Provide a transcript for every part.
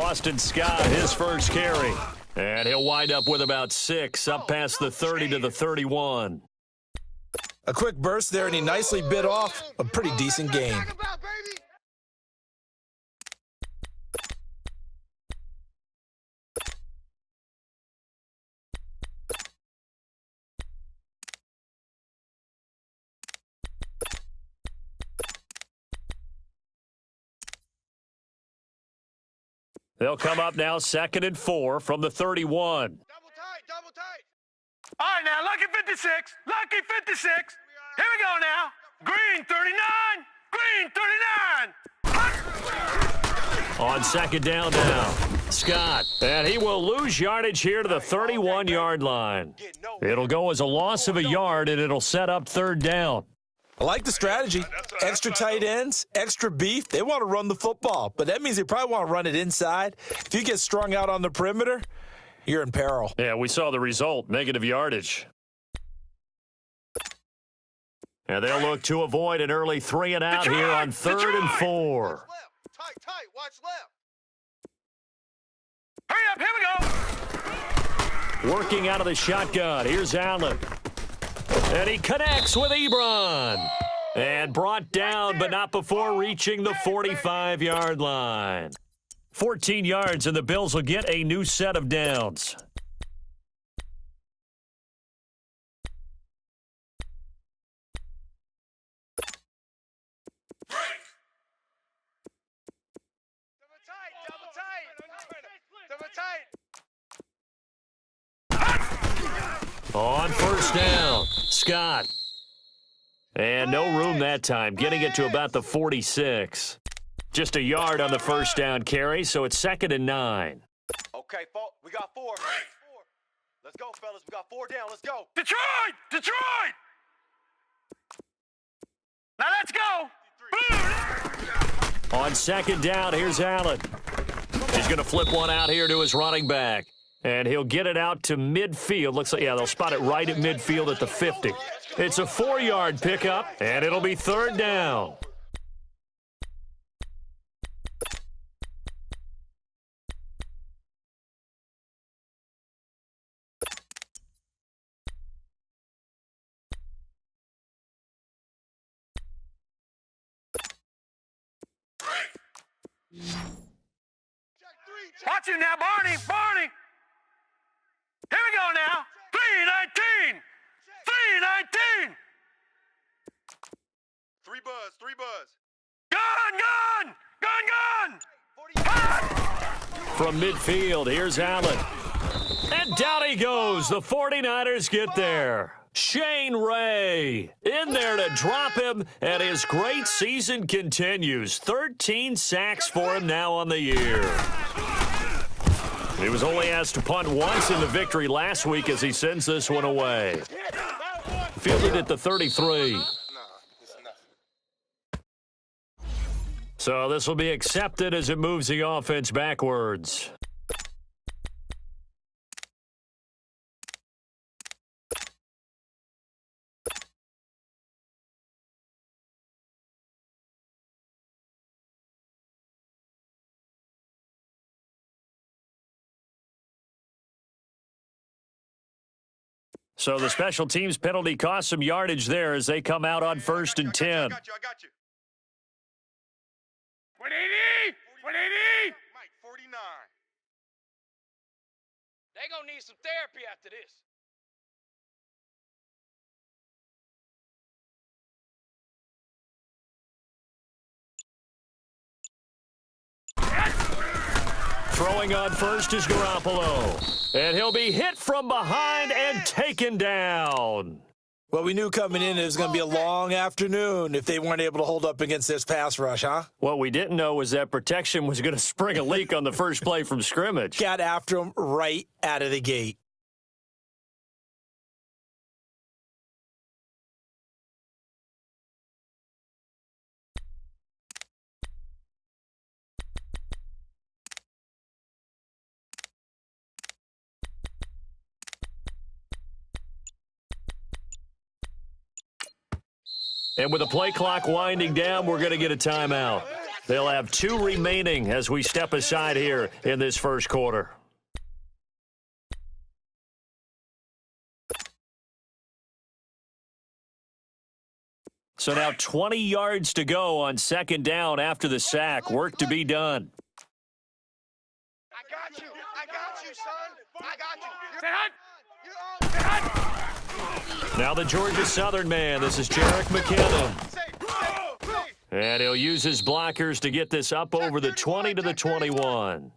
Boston Scott, his first carry. And he'll wind up with about 6, up past the 30 to the 31. A quick burst there, and he nicely bit off a pretty decent gain. They'll come up now 2nd and 4 from the 31. Double tight. All right, now, lucky 56. Lucky 56. Here we go now. Green 39. Green 39. On 2nd down now, Scott. And he will lose yardage here to the 31-yard line. It'll go as a loss of a yard, and it'll set up 3rd down. I like the strategy. Extra tight ends, extra beef. They want to run the football, but that means they probably want to run it inside. If you get strung out on the perimeter, you're in peril. Yeah, we saw the result, negative yardage. And they'll look to avoid an early 3 and out here on 3rd and 4. Tight, watch left. Hurry up, here we go. Working out of the shotgun. Here's Allen. And he connects with Ebron. And brought down, but not before reaching the 45-yard line. 14 yards, and the Bills will get a new set of downs. On 1st down, Scott. And no room that time, getting it to about the 46. Just a yard on the 1st down carry, so it's 2nd and 9. Okay, we got 4. Let's go, fellas. We got 4 down. Let's go. Detroit! Now let's go. On 2nd down, here's Allen. He's going to flip one out here to his running back. And he'll get it out to midfield. Looks like, yeah, they'll spot it right at midfield at the 50. It's a 4-yard pickup, and it'll be 3rd down. Watch you now, Barney. Here we go now. 319. 3 buzz. Gun. From midfield, here's Allen. And down he goes. The 49ers get there. Shane Ray in there to drop him, and his great season continues. 13 sacks for him now on the year. He was only asked to punt once in the victory last week as he sends this one away. Fielded at the 33. So this will be accepted as it moves the offense backwards. So the special teams penalty cost some yardage there as they come out on 1st and 10. I got you. 180. Mike, 49. They gonna need some therapy after this. Throwing on 1st is Garoppolo. And he'll be hit from behind and taken down. Well, we knew coming in it was going to be a long afternoon if they weren't able to hold up against this pass rush, huh? What we didn't know was that protection was going to spring a leak on the first play from scrimmage. Got after him right out of the gate. And with the play clock winding down, we're going to get a timeout. They'll have 2 remaining as we step aside here in this first quarter. So now 20 yards to go on second down after the sack. Work to be done. I got you, son. I got you. Say hut. Now the Georgia Southern man. This is Jarek McKinnon. And he'll use his blockers to get this up over the 20 to the 21.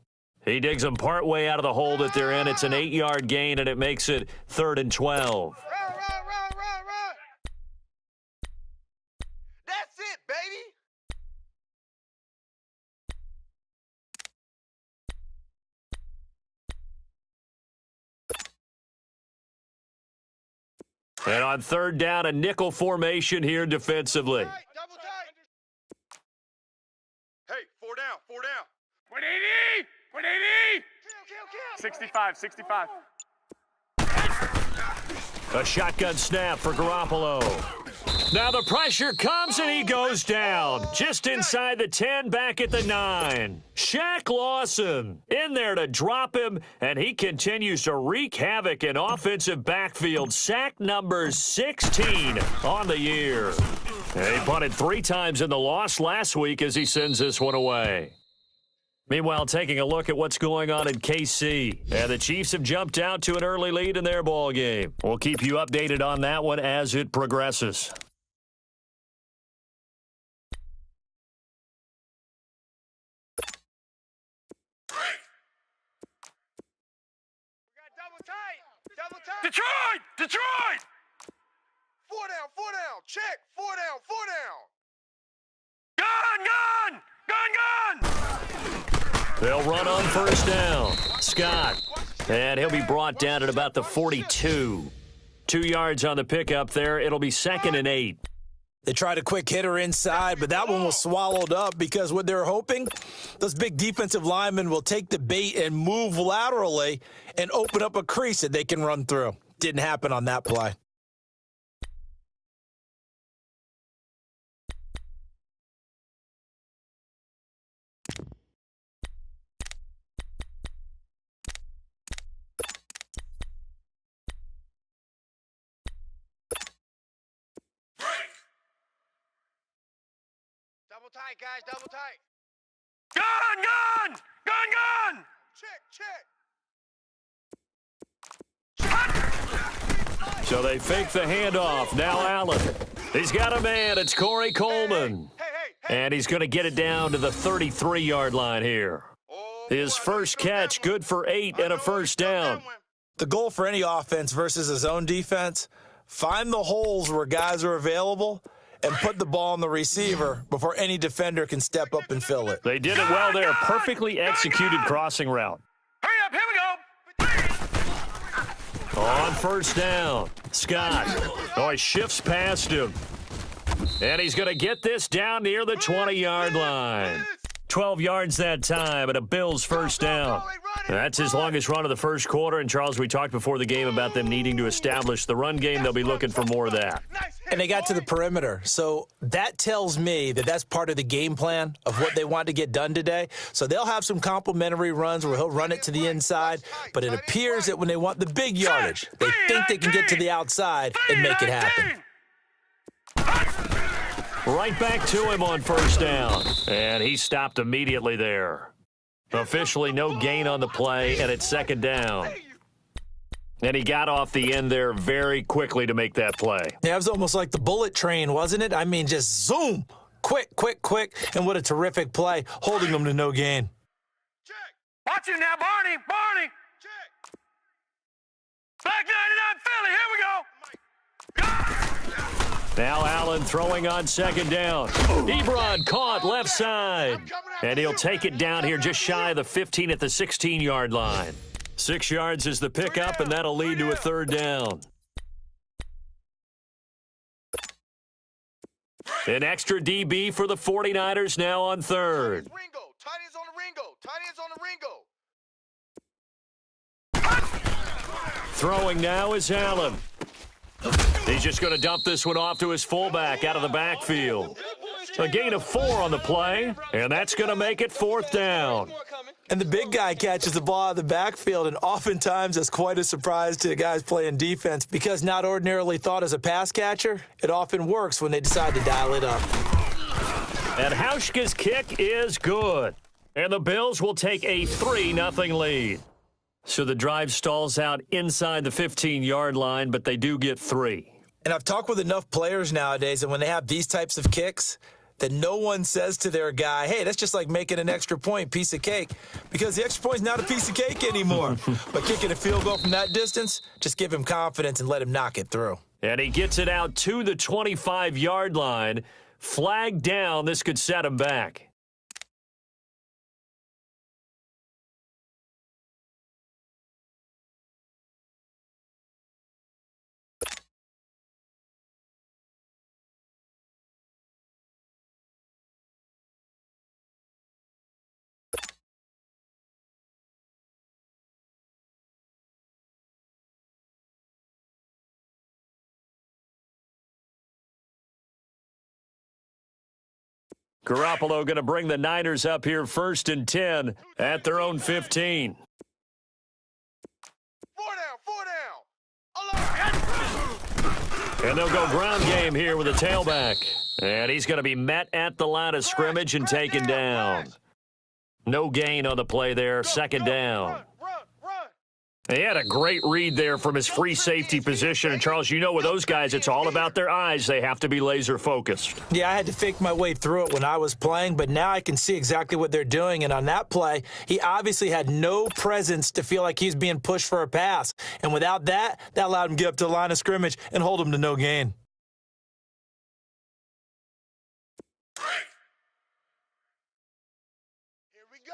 He digs them partway out of the hole that they're in. It's an 8-yard gain, and it makes it 3rd and 12. Run. That's it, baby. And on 3rd down, a nickel formation here defensively. Double tight. Hey, 4 down. 180. 65. A shotgun snap for Garoppolo. Now the pressure comes and he goes down. Just inside the 10, back at the 9. Shaq Lawson in there to drop him, and he continues to wreak havoc in offensive backfield. Sack number 16 on the year. And he punted 3 times in the loss last week as he sends this one away. Meanwhile, taking a look at what's going on in KC. And the Chiefs have jumped out to an early lead in their ball game. We'll keep you updated on that one as it progresses. Double tight. Detroit. 4 down. Check. 4 down. Gun. They'll run on 1st down. Scott. And he'll be brought down at about the 42. 2 yards on the pickup there. It'll be 2nd and 8. They tried a quick hitter inside, but that one was swallowed up because what they're hoping, those big defensive linemen will take the bait and move laterally and open up a crease that they can run through. Didn't happen on that play. Double tight, guys. Double tight. Gun. Check. So they fake the handoff. Now Allen. He's got a man. It's Corey Coleman. Hey. And he's going to get it down to the 33-yard line here. His first catch, good for 8 and a 1st down. The goal for any offense versus a zone defense, find the holes where guys are available and put the ball on the receiver before any defender can step up and fill it. They did it well there. Perfectly executed crossing route. Hurry up. Here we go. On 1st down, Scott. Oh, he shifts past him. And he's going to get this down near the 20-yard line. 12 yards that time, and a Bills 1st down. That's his longest run of the first quarter. And, Charles, we talked before the game about them needing to establish the run game. They'll be looking for more of that. And they got to the perimeter. So that tells me that that's part of the game plan of what they want to get done today. So they'll have some complimentary runs where he'll run it to the inside. But it appears that when they want the big yardage, they think they can get to the outside and make it happen. Right back to him on 1st down. And he stopped immediately there. Officially no gain on the play, and it's 2nd down. And he got off the end there very quickly to make that play. Yeah, it was almost like the bullet train, wasn't it? I mean, just zoom. Quick. And what a terrific play, holding them to no gain. Check. Watch him now, Barney. Check. Black 99 Philly. Here we go. Now Allen throwing on 2nd down. Ebron caught left side. And he'll take it down here just shy of the 15 at the 16-yard line. 6 yards is the pickup, and that'll lead to a 3rd down. An extra DB for the 49ers now on 3rd. Tight ends on the Ringo. Throwing now is Allen. He's just going to dump this one off to his fullback out of the backfield. A gain of 4 on the play, and that's going to make it 4th down. And the big guy catches the ball out of the backfield, and oftentimes that's quite a surprise to the guys playing defense because not ordinarily thought as a pass catcher, it often works when they decide to dial it up. And Hauschka's kick is good. And the Bills will take a 3-0 lead. So the drive stalls out inside the 15-yard line, but they do get 3. And I've talked with enough players nowadays, and when they have these types of kicks, that no one says to their guy, hey, that's just like making an extra point, piece of cake, because the extra point's not a piece of cake anymore. But kicking a field goal from that distance, just give him confidence and let him knock it through. And he gets it out to the 25-yard line. Flag down. This could set him back. Garoppolo going to bring the Niners up here 1st and 10 at their own 15. 4 down. And they'll go ground game here with a tailback. And he's going to be met at the line of scrimmage and taken down. No gain on the play there, 2nd down. He had a great read there from his free safety position. And, Charles, you know with those guys, it's all about their eyes. They have to be laser-focused. Yeah, I had to fake my way through it when I was playing, but now I can see exactly what they're doing. And on that play, he obviously had no presence to feel like he's being pushed for a pass. And without that, that allowed him to get up to the line of scrimmage and hold him to no gain. Here we go.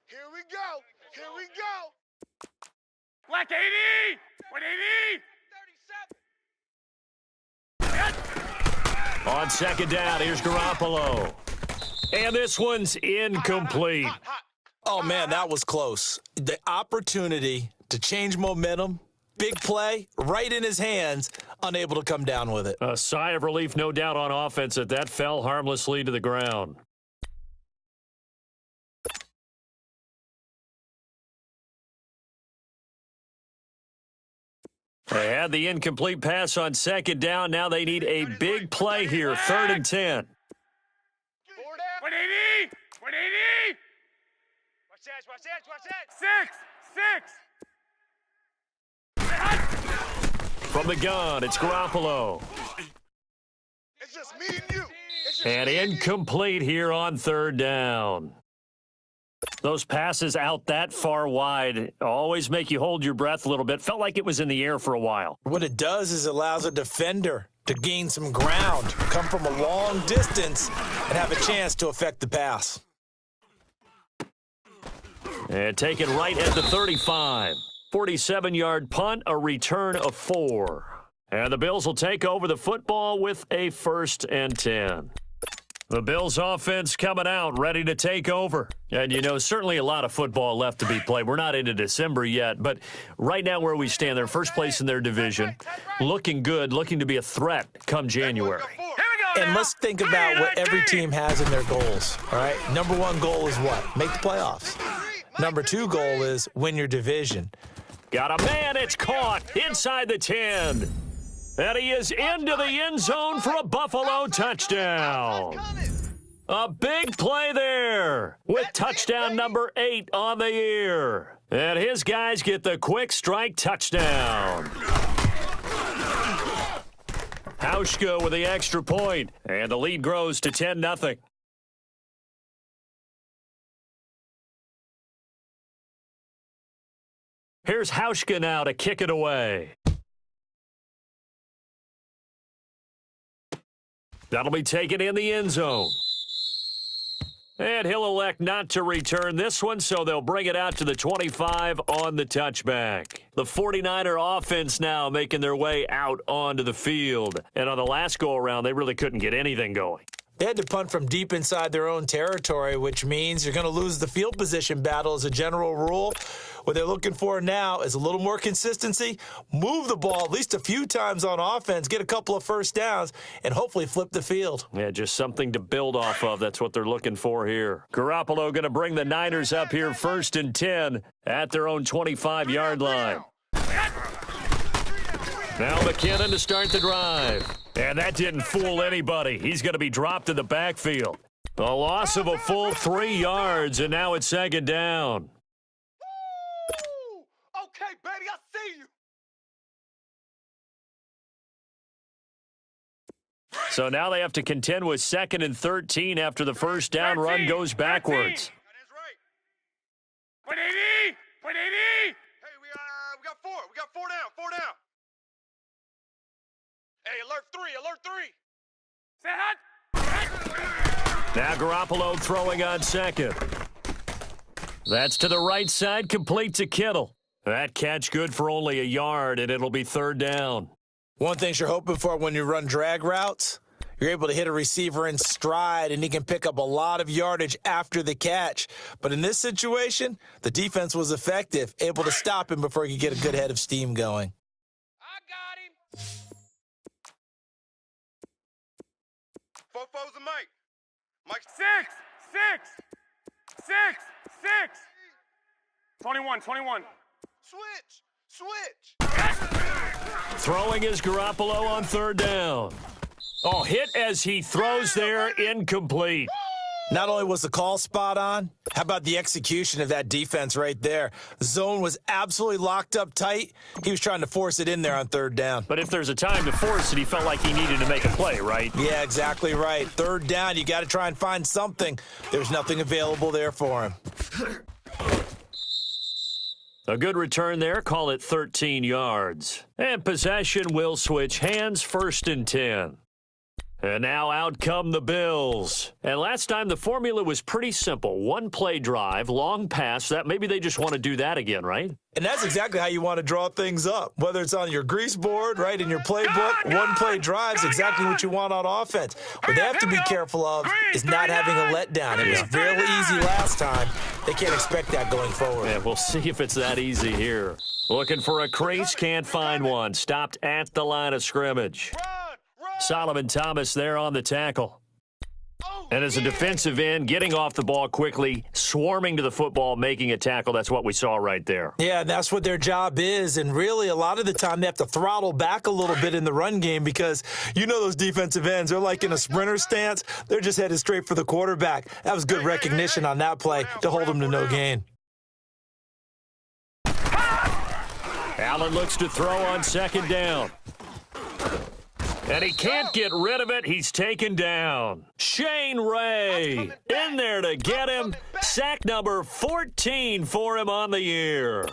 Here we go. Here we go. Black 80! 180! On 2nd down, here's Garoppolo. And this one's incomplete. Oh, man, that was close. The opportunity to change momentum, big play, right in his hands, unable to come down with it. A sigh of relief, no doubt, on offense that fell harmlessly to the ground. They had the incomplete pass on 2nd down. Now they need a big play here, 3rd and 10. 180! 180! Watch that, watch that, watch that. 6! From the gun, it's Garoppolo. It's just me and you. And incomplete here on 3rd down. Those passes out that far wide always make you hold your breath a little bit. Felt like it was in the air for a while. What it does is it allows a defender to gain some ground, come from a long distance, and have a chance to affect the pass. And take it right at the 35. 47-yard punt, a return of 4. And the Bills will take over the football with a 1st and 10. The Bills offense coming out, ready to take over. And, you know, certainly a lot of football left to be played. We're not into December yet, but right now where we stand, they're first place in their division, looking good, looking to be a threat come January. And let's think about what every team has in their goals, all right? Number 1 goal is what? Make the playoffs. Number 2 goal is win your division. Got a man, it's caught inside the 10. And he is into the end zone for a Buffalo touchdown. A big play there with touchdown number 8 on the year. And his guys get the quick strike touchdown. Hauschka with the extra point, and the lead grows to 10-0. Here's Hauschka now to kick it away. That'll be taken in the end zone. And he'll elect not to return this one, so they'll bring it out to the 25 on the touchback. The 49er offense now making their way out onto the field. And on the last go-around, they really couldn't get anything going. They had to punt from deep inside their own territory, which means you're going to lose the field position battle as a general rule. What they're looking for now is a little more consistency, move the ball at least a few times on offense, get a couple of first downs, and hopefully flip the field. Yeah, just something to build off of. That's what they're looking for here. Garoppolo going to bring the Niners up here 1st and 10 at their own 25-yard line. Now McKinnon to start the drive. And that didn't fool anybody. He's going to be dropped in the backfield. A loss of a full 3 yards, and now it's 2nd down. Woo! Okay, baby, I see you. So now they have to contend with 2nd and 13 after the first down run goes backwards. That is right. Put 80! Put 80! Hey, we got 4. We got 4 down. 4 down. Hey, alert 3. Alert 3. Say hot. Now Garoppolo throwing on 2nd. That's to the right side, complete to Kittle. That catch good for only a yard, and it'll be 3rd down. One thing you're hoping for when you run drag routes, you're able to hit a receiver in stride, and he can pick up a lot of yardage after the catch. But in this situation, the defense was effective, able to stop him before he could get a good head of steam going. I got him. Fofo's a Mike. Mike 6. 21. Switch. Throwing is Garoppolo on 3rd down. Oh, hit as he throws there, incomplete. Not only was the call spot on, how about the execution of that defense right there? The zone was absolutely locked up tight. He was trying to force it in there on 3rd down. But if there's a time to force it, he felt like he needed to make a play, right? Yeah, exactly right. 3rd down, you got to try and find something. There's nothing available there for him. A good return there, call it 13 yards. And possession will switch hands, 1st and 10. And now out come the Bills. And last time the formula was pretty simple. 1-play drive, long pass. That maybe they just want to do that again, right? And that's exactly how you want to draw things up. Whether it's on your grease board, right, in your playbook, 1-play drive is exactly what you want on offense. What they have to be careful of is not having a letdown. It was fairly easy last time. They can't expect that going forward. Yeah, we'll see if it's that easy here. Looking for a crease, can't find one. Stopped at the line of scrimmage. Solomon Thomas there on the tackle. And as a defensive end, getting off the ball quickly, swarming to the football, making a tackle, that's what we saw right there. Yeah, and that's what their job is. And really, a lot of the time, they have to throttle back a little bit in the run game because you know those defensive ends, they're like in a sprinter stance. They're just headed straight for the quarterback. That was good recognition on that play to hold them to no gain. Allen looks to throw on 2nd down. And he can't get rid of it. He's taken down. Shane Ray in there to get him. Sack number 14 for him on the year.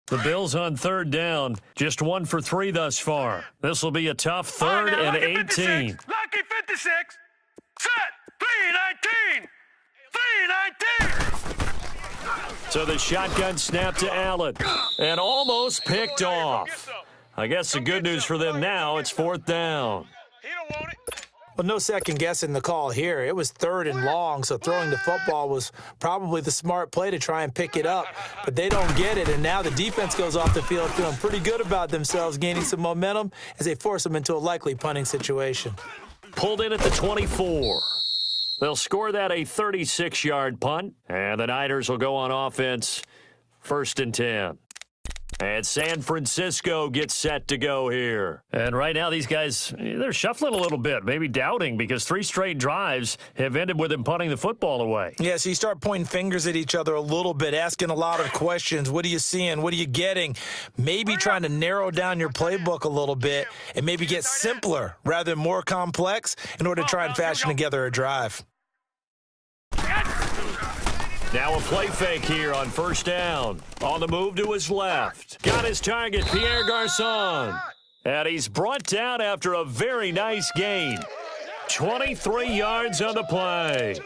The Bills on 3rd down, just 1 for 3 thus far. This will be a tough 3rd and 18. Lucky 56. Set. 319. 319. So the shotgun snap to Allen, and almost picked off. I guess the good news for them now, it's 4th down. He don't want it. Well, no second guessing the call here. It was 3rd and long, so throwing the football was probably the smart play to try and pick it up. But they don't get it, and now the defense goes off the field feeling pretty good about themselves, gaining some momentum as they force them into a likely punting situation. Pulled in at the 24. They'll score that a 36-yard punt, and the Niners will go on offense 1st and 10. And San Francisco gets set to go here. And right now, these guys, they're shuffling a little bit, maybe doubting, because 3 straight drives have ended with them punting the football away. Yeah, so you start pointing fingers at each other a little bit, asking a lot of questions. What are you seeing? What are you getting? Maybe trying to narrow down your playbook a little bit and maybe get simpler rather than more complex in order to try and fashion together a drive. Now a play fake here on first down. On the move to his left. Got his target, Pierre Garçon. And he's brought down after a very nice gain. 23 yards on the play.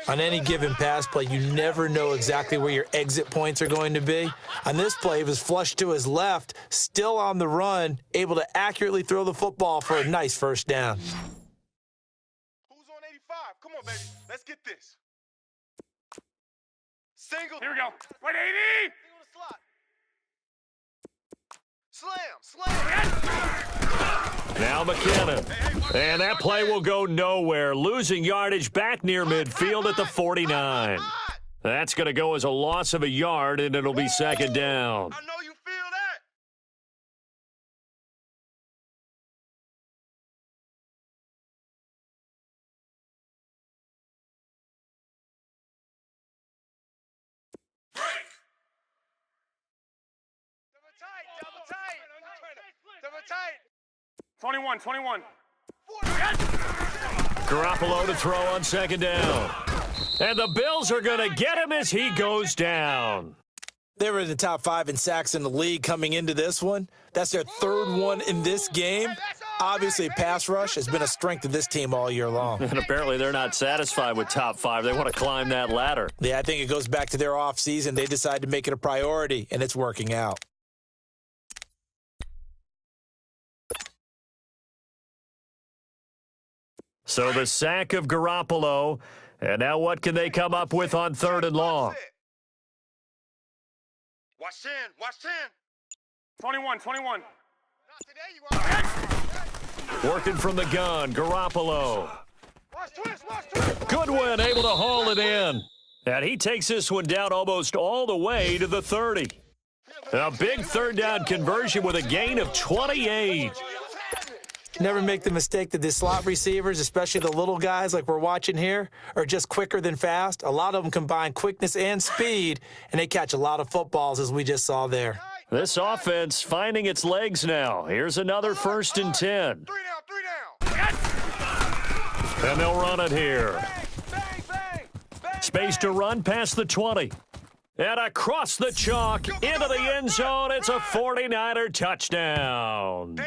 On any given pass play, you never know exactly where your exit points are going to be. On this play, he was flushed to his left, still on the run, able to accurately throw the football for a nice first down. Who's on 85? Come on, baby. Let's get this. Single. Here we go. 180. Slam. Now McKinnon. And that play will go nowhere. Losing yardage back near midfield at the 49. That's going to go as a loss of a yard, and it'll be second down. I know you feel that. Double tight. 21. Garoppolo to throw on second down. And the Bills are going to get him as he goes down. They were in the top 5 in sacks in the league coming into this one. That's their third one in this game. Obviously, pass rush has been a strength of this team all year long. And apparently they're not satisfied with top 5. They want to climb that ladder. Yeah, I think it goes back to their offseason. They decided to make it a priority, and it's working out. So the sack of Garoppolo. And now what can they come up with on third and long? Watch 10. 21. Working from the gun, Garoppolo. Goodwin able to haul it in. And he takes this one down almost all the way to the 30. A big third down conversion with a gain of 28. Never make the mistake that the slot receivers, especially the little guys like we're watching here, are just quicker than fast. A lot of them combine quickness and speed, and they catch a lot of footballs, as we just saw there. This offense finding its legs now. Here's another 1st and 10. 3 down. And they'll run it here. Space to run past the 20. And across the chalk, into the end zone. It's a 49er touchdown.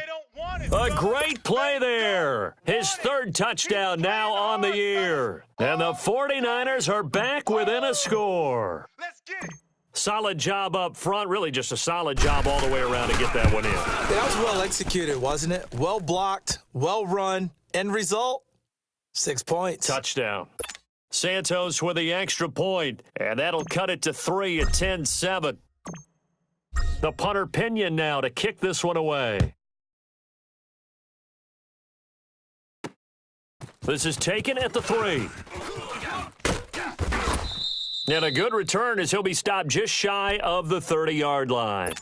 A great play there. His third touchdown now on the year. And the 49ers are back within a score. Let's get it. Solid job up front. Really just a solid job all the way around to get that one in. That was well executed, wasn't it? Well blocked, well run. End result, 6 points. Touchdown. Santos with the extra point, and that'll cut it to 3 at 10-7. The punter Pinion now to kick this one away. This is taken at the 3. And a good return as he'll be stopped just shy of the 30-yard line.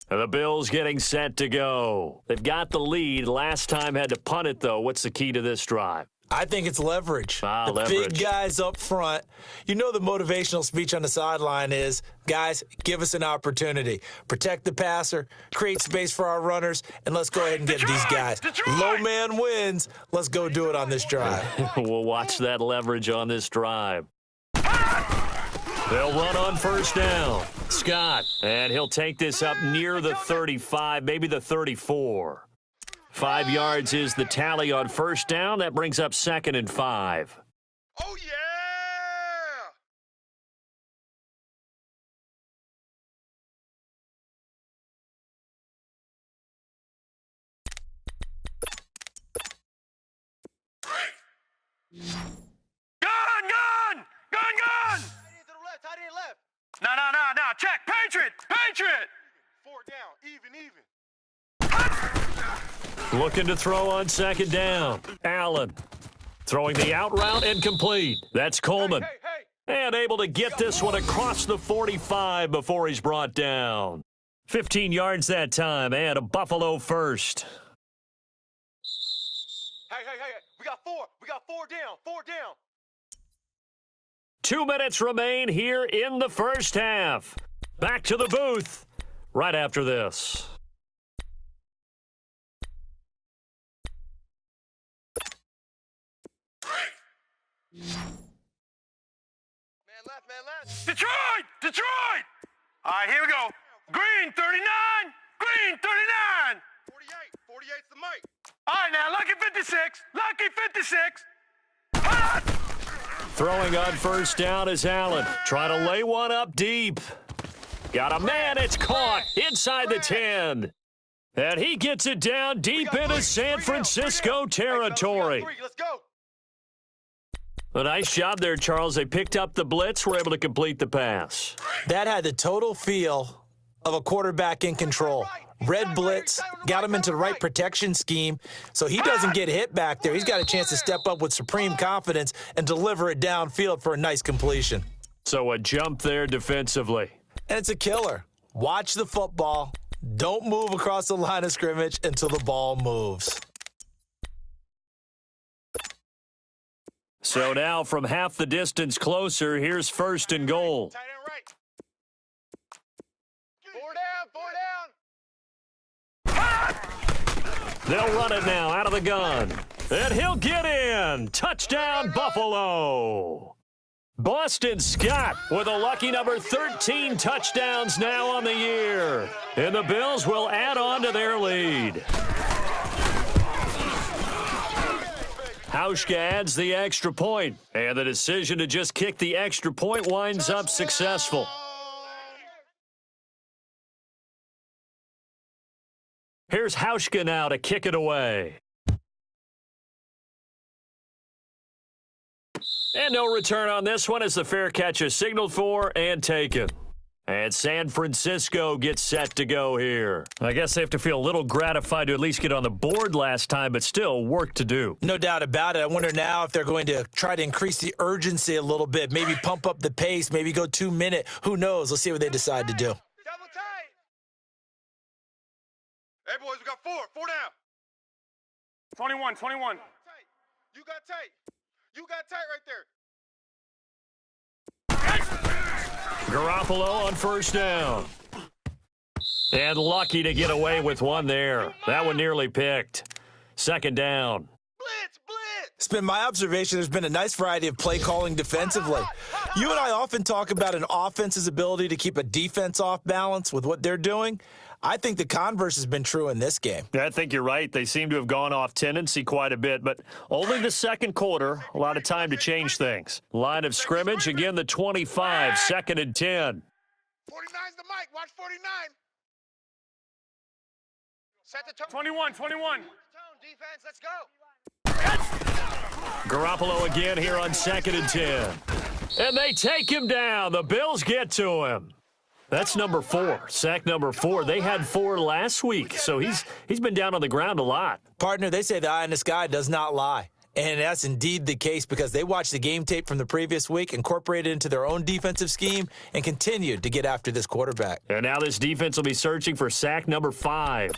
And the Bills getting set to go. They've got the lead. Last time had to punt it, though. What's the key to this drive? I think it's leverage. The leverage. Big guys up front. You know the motivational speech on the sideline is, guys, give us an opportunity. Protect the passer, create space for our runners, and let's go ahead and get these guys. Low man wins. Let's go do it on this drive. We'll watch that leverage on this drive. They'll run on first down. Scott, and he'll take this up near the 35, maybe the 34. 5 yards is the tally on first down. That brings up 2nd and 5. Oh, yeah. Gun! Tight end left. No. Check. Patriot. 4 down. Even. Looking to throw on second down. Allen throwing the out route incomplete. That's Coleman. And able to get this one across the 45 before he's brought down. 15 yards that time and a Buffalo first. Hey. We got 4 down. 2 minutes remain here in the first half. Back to the booth right after this. Man left. Detroit! Detroit! All right, here we go. Green 39. Green 39. 48's the mic. All right, now, lucky 56. Lucky 56. Throwing on first down is Allen. Trying to lay one up deep. Got a man. It's caught inside the 10. And he gets it down deep into San Francisco territory. Let's go. A nice job there, Charles. They picked up the blitz, were able to complete the pass. That had the total feel of a quarterback in control. Red blitz, got him into the right protection scheme, so he doesn't get hit back there. He's got a chance to step up with supreme confidence and deliver it downfield for a nice completion. So a jump there defensively. And it's a killer. Watch the football. Don't move across the line of scrimmage until the ball moves. So now from half the distance closer, here's first and goal. Tight end right. 4 down. They'll run it now out of the gun. And he'll get in. Touchdown, Buffalo. Boston Scott with a lucky number 13 touchdowns now on the year. And the Bills will add on to their lead. Hauschka adds the extra point, and the decision to just kick the extra point winds up successful. Here's Hauschka now to kick it away. And no return on this one as the fair catch is signaled for and taken. And San Francisco gets set to go here. I guess they have to feel a little gratified to at least get on the board last time, but still work to do. No doubt about it. I wonder now if they're going to try to increase the urgency a little bit, maybe pump up the pace, maybe go 2 minute. Who knows? Let's see what they decide to do. Double tight. Hey, boys, we got 4. 4 down. 21. You got tight. You got tight right there. Garoppolo on first down. And lucky to get away with one there. That one nearly picked. Second down. Blitz. It's been my observation there's been a nice variety of play calling defensively. You and I often talk about an offense's ability to keep a defense off balance with what they're doing. I think the converse has been true in this game. I think you're right. They seem to have gone off tendency quite a bit, but only the second quarter, a lot of time to change things. Line of scrimmage, again the 25, second and 10. 49's the mic. Watch 49. Set the tone. 21. Tone, defense, let's go. Garoppolo again here on second and 10. And they take him down. The Bills get to him. That's number 4, sack number 4. They had 4 last week, so he's been down on the ground a lot. Partner, they say the eye in the sky does not lie. And that's indeed the case because they watched the game tape from the previous week, incorporated it into their own defensive scheme, and continued to get after this quarterback. And now this defense will be searching for sack number 5.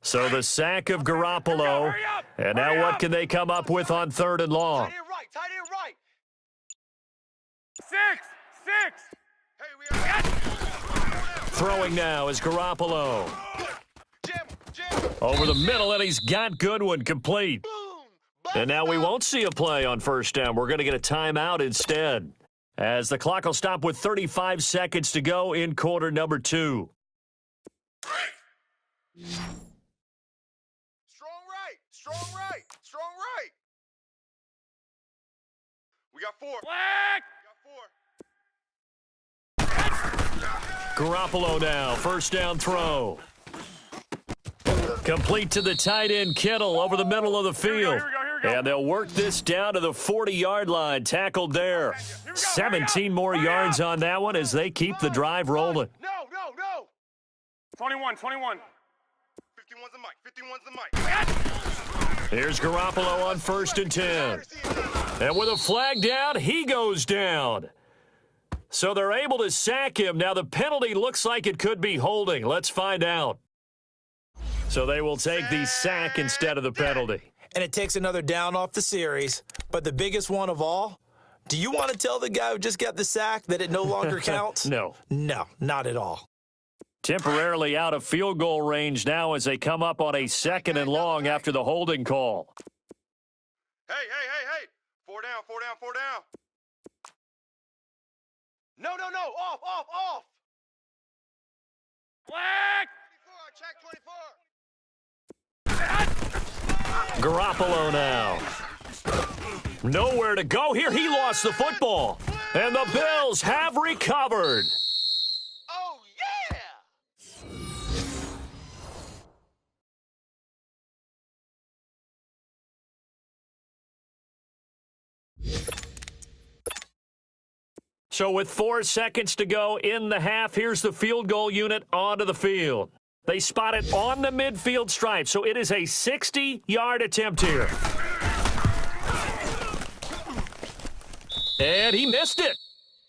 So the sack of Garoppolo. And now what can they come up with on third and long? Tight end right. 6. Hey, we are. Throwing now is Garoppolo. Jim. Over the middle, and he's got Goodwin complete. Boom. And now we won't see a play on first down. We're going to get a timeout instead, as the clock will stop with 35 seconds to go in quarter number 2. Strong right. We got 4. Garoppolo now, first down throw. Complete to the tight end, Kittle, over the middle of the field. Here we go. And they'll work this down to the 40-yard line, tackled there. 17 more yards on that one as they keep the drive rolling. No. 21. 51's the mic. Here's Garoppolo on first and 10. And with a flag down, he goes down. So they're able to sack him. Now the penalty looks like it could be holding. Let's find out. So they will take the sack instead of the penalty. And it takes another down off the series. But the biggest one of all, Do you want to tell the guy who just got the sack that it no longer counts? No. No, not at all. Temporarily out of field goal range now as they come up on a 2nd and long after the holding call. Hey. 4 down, 4 down, 4 down. No. Off. Flag! 24, check 24. Garoppolo now. Nowhere to go here. He lost the football. And the Bills have recovered. Oh, yeah! So with 4 seconds to go in the half, here's the field goal unit onto the field. They spot it on the midfield stripe, so it is a 60-yard attempt here. And he missed it.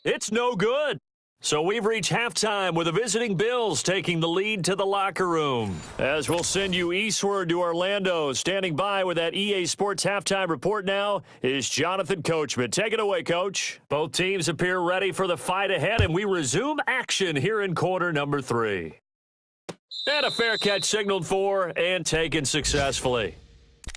It's no good. So we've reached halftime with the visiting Bills taking the lead to the locker room. As we'll send you eastward to Orlando, standing by with that EA Sports halftime report now is Jonathan Coachman. Take it away, Coach. Both teams appear ready for the fight ahead, and we resume action here in quarter number 3. And a fair catch signaled for and taken successfully.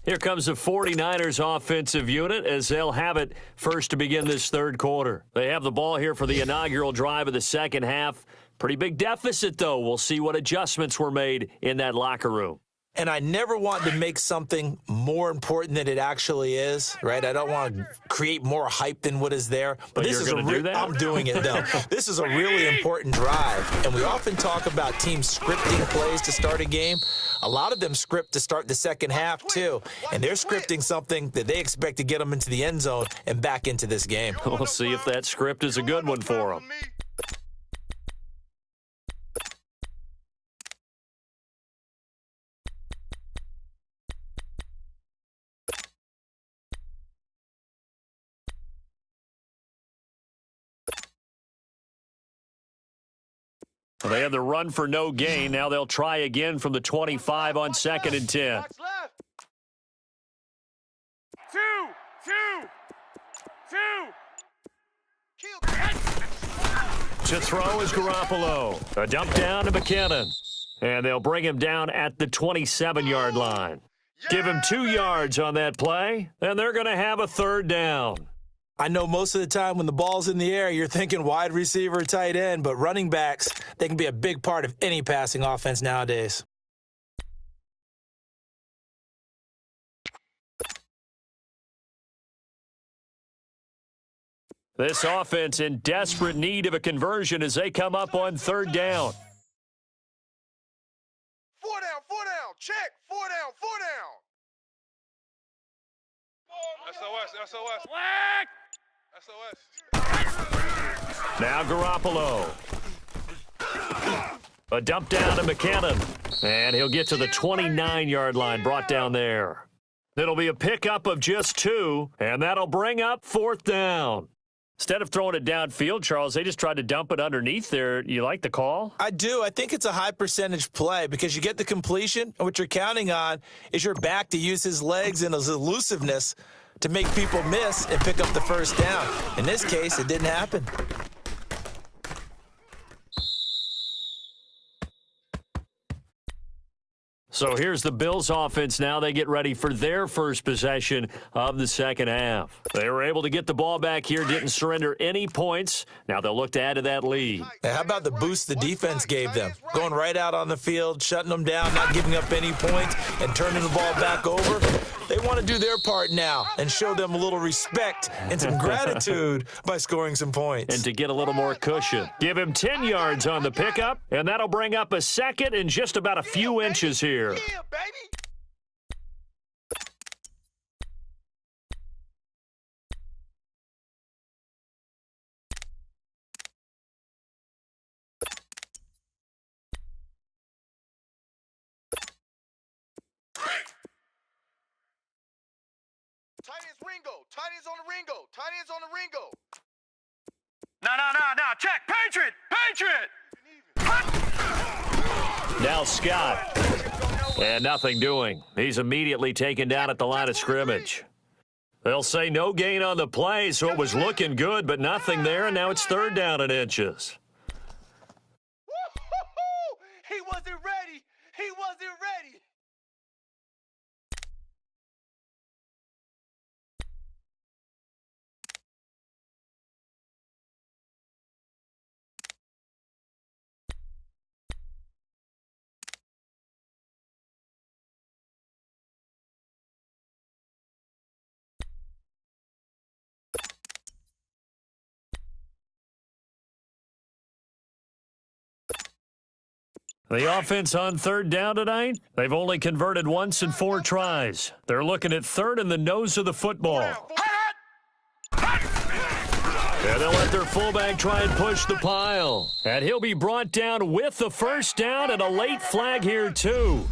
Here comes the 49ers offensive unit as they'll have it first to begin this third quarter. They have the ball here for the inaugural drive of the second half. Pretty big deficit, though. We'll see what adjustments were made in that locker room. And I never want to make something more important than it actually is, right? I don't want to create more hype than what is there. But this is do that? I'm doing it, though. This is a really important drive. And we often talk about teams scripting plays to start a game. A lot of them script to start the second half, too. And they're scripting something that they expect to get them into the end zone and back into this game. We'll see if that script is a good one for them. Well, they have the run for no gain. Now they'll try again from the 25 on 2nd and 10. To throw is Garoppolo. A dump down to McKinnon. And they'll bring him down at the 27-yard line. Give him 2 yards on that play, and they're going to have a third down. I know most of the time when the ball's in the air, you're thinking wide receiver, tight end, but running backs, they can be a big part of any passing offense nowadays. This offense in desperate need of a conversion as they come up on third down. 4 down, check, 4 down. SOS. Flag! SOS. Now Garoppolo. A dump down to McKinnon. And he'll get to the 29-yard line, brought down there. It'll be a pickup of just 2, and that'll bring up 4th down. Instead of throwing it downfield, Charles, they just tried to dump it underneath there. You like the call? I do. I think it's a high percentage play because you get the completion, and what you're counting on is your back to use his legs and his elusiveness to make people miss and pick up the first down. In this case, it didn't happen. So here's the Bills offense now. They get ready for their first possession of the second half. They were able to get the ball back here, didn't surrender any points. Now they'll look to add to that lead. And how about the boost the defense gave them? Going right out on the field, shutting them down, not giving up any points, and turning the ball back over. They want to do their part now and show them a little respect and some gratitude by scoring some points. And to get a little more cushion. Give him 10 yards on the pickup, and that'll bring up a second and just about a few inches here. Yeah, baby. Tight ends Ringo. Tight ends on the Ringo. Tight ends on the Ringo. No. Check. Patriot. Now Scott. And nothing doing. He's immediately taken down at the line of scrimmage. They'll say no gain on the play, so it was looking good, but nothing there, and now it's third down and inches. He wasn't ready. He wasn't ready. The offense on third down tonight, they've only converted once in 4 tries. They're looking at third in the nose of the football. And they'll let their fullback try and push the pile. And he'll be brought down with the first down and a late flag here, too.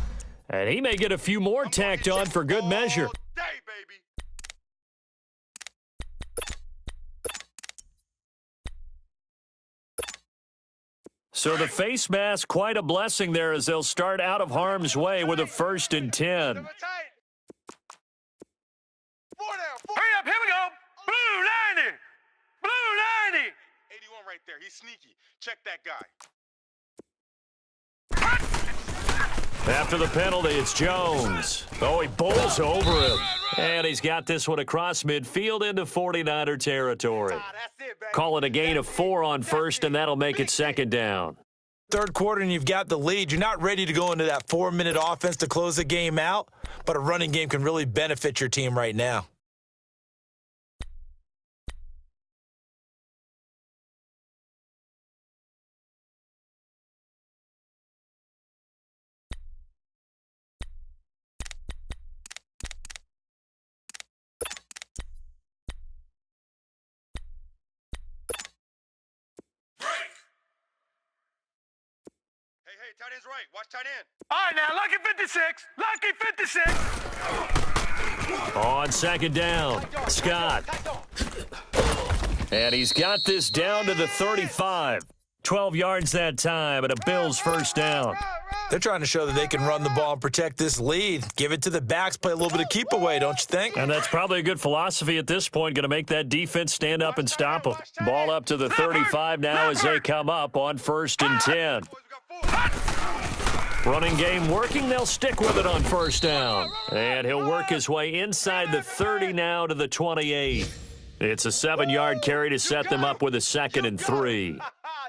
And he may get a few more tacked on for good measure. So the face mask, quite a blessing there as they'll start out of harm's way with a 1st and 10. Hurry up, here we go. Blue 90. Blue 90. 81 right there. He's sneaky. Check that guy. After the penalty, it's Jones. Oh, he bowls over him. And he's got this one across midfield into 49er territory. Call it a gain of 4 on first, and that'll make it second down. Third quarter and you've got the lead. You're not ready to go into that 4-minute offense to close the game out, but a running game can really benefit your team right now. Hey, tight end's right. Watch tight end. All right, now, lucky 56. Lucky 56. On second down, Scott. And he's got this down to the 35. 12 yards that time, and a Bills first down. They're trying to show that they can run the ball and protect this lead. Give it to the backs, play a little bit of keep away, don't you think? And that's probably a good philosophy at this point, going to make that defense stand up and stop them. Ball up to the 35 now as they come up on 1st and 10. Running game working, they'll stick with it on first down. And he'll work his way inside the 30 now to the 28. It's a 7-yard carry to set them up with a 2nd and 3.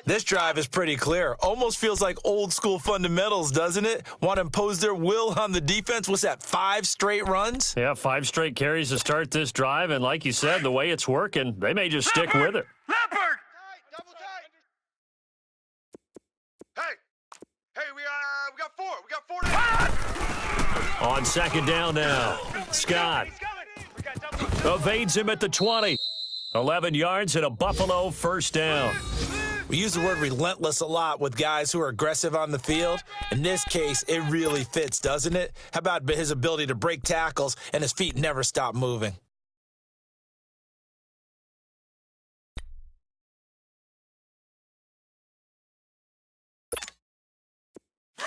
This drive is pretty clear. Almost feels like old school fundamentals, doesn't it? Want to impose their will on the defense. What's that, 5 straight runs? Yeah, 5 straight carries to start this drive. And like you said, the way it's working, they may just stick with it. Leopard! Hey, we got 4. We got 4 On second down now, Scott evades him at the 20. 11 yards and a Buffalo first down. We use the word relentless a lot with guys who are aggressive on the field. In this case, it really fits, doesn't it? How about his ability to break tackles and his feet never stop moving?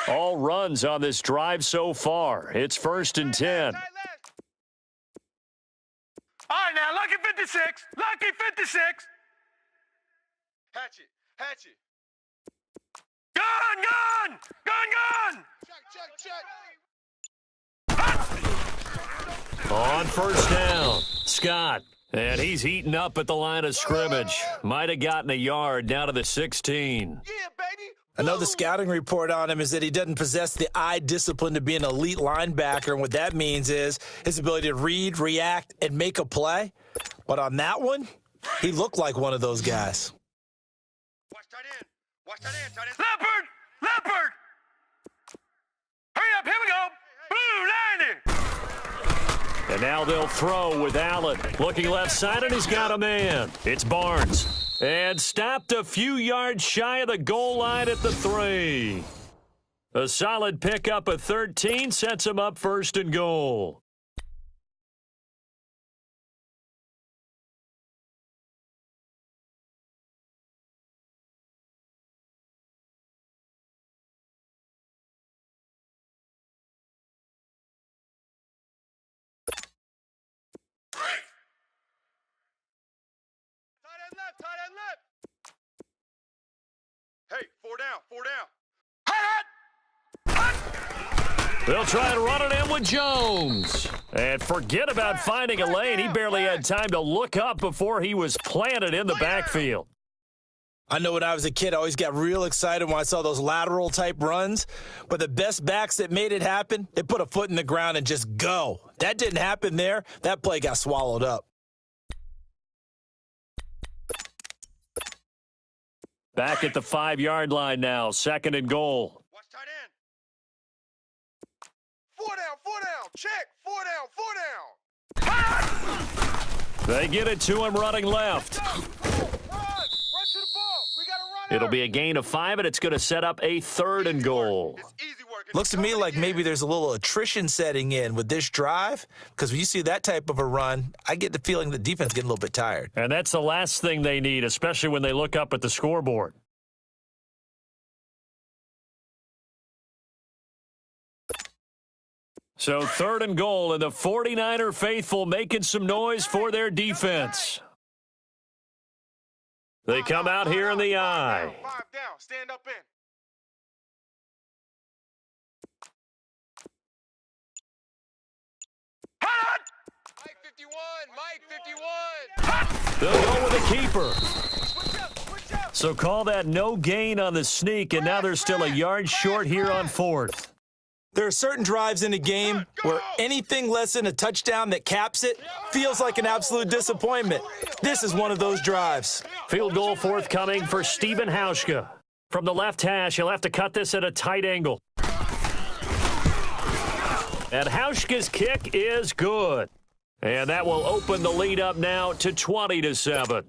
All runs on this drive so far. It's 1st and 10. All right, now, lucky 56. Lucky 56. Hatchet. Gun! Check. On first down, Scott. And he's eaten up at the line of scrimmage. Might have gotten a yard down to the 16. Yeah, baby. Another scouting report on him is that he doesn't possess the eye discipline to be an elite linebacker, and what that means is his ability to read, react, and make a play. But on that one, he looked like one of those guys. Watch tight end. Leopard! Hurry up, here we go. Blue 90. And now they'll throw with Allen. Looking left side, and he's got a man. It's Barnes. And stopped a few yards shy of the goal line at the 3. A solid pickup of 13 sets him up 1st and goal. Four down, four down. They'll try and run it in with Jones. And forget about finding a lane. He barely had time to look up before he was planted in the backfield. I know when I was a kid, I always got real excited when I saw those lateral type runs. But the best backs that made it happen, they put a foot in the ground and just go. That didn't happen there. That play got swallowed up. Back at the 5-yard line now, 2nd and goal. Watch tight end. Four down, check. Four down. They get it to him running left. Run to the ball. We got to run. It'll be a gain of 5, and it's going to set up a 3rd and goal. It's easy work. Looks to me like maybe there's a little attrition setting in with this drive, because when you see that type of a run, I get the feeling the defense is getting a little bit tired. And that's the last thing they need, especially when they look up at the scoreboard. So 3rd and goal, and the 49er faithful making some noise for their defense. They come out here in the eye. Five down. Stand up in. Mike 51. They'll go with a keeper. So call that no gain on the sneak, and now they're still a yard short here on 4th. There are certain drives in a game where anything less than a touchdown that caps it feels like an absolute disappointment. This is one of those drives. Field goal forthcoming for Stephen Hauschka. From the left hash, he'll have to cut this at a tight angle. And Hauschka's kick is good. And that will open the lead up now to 20-7.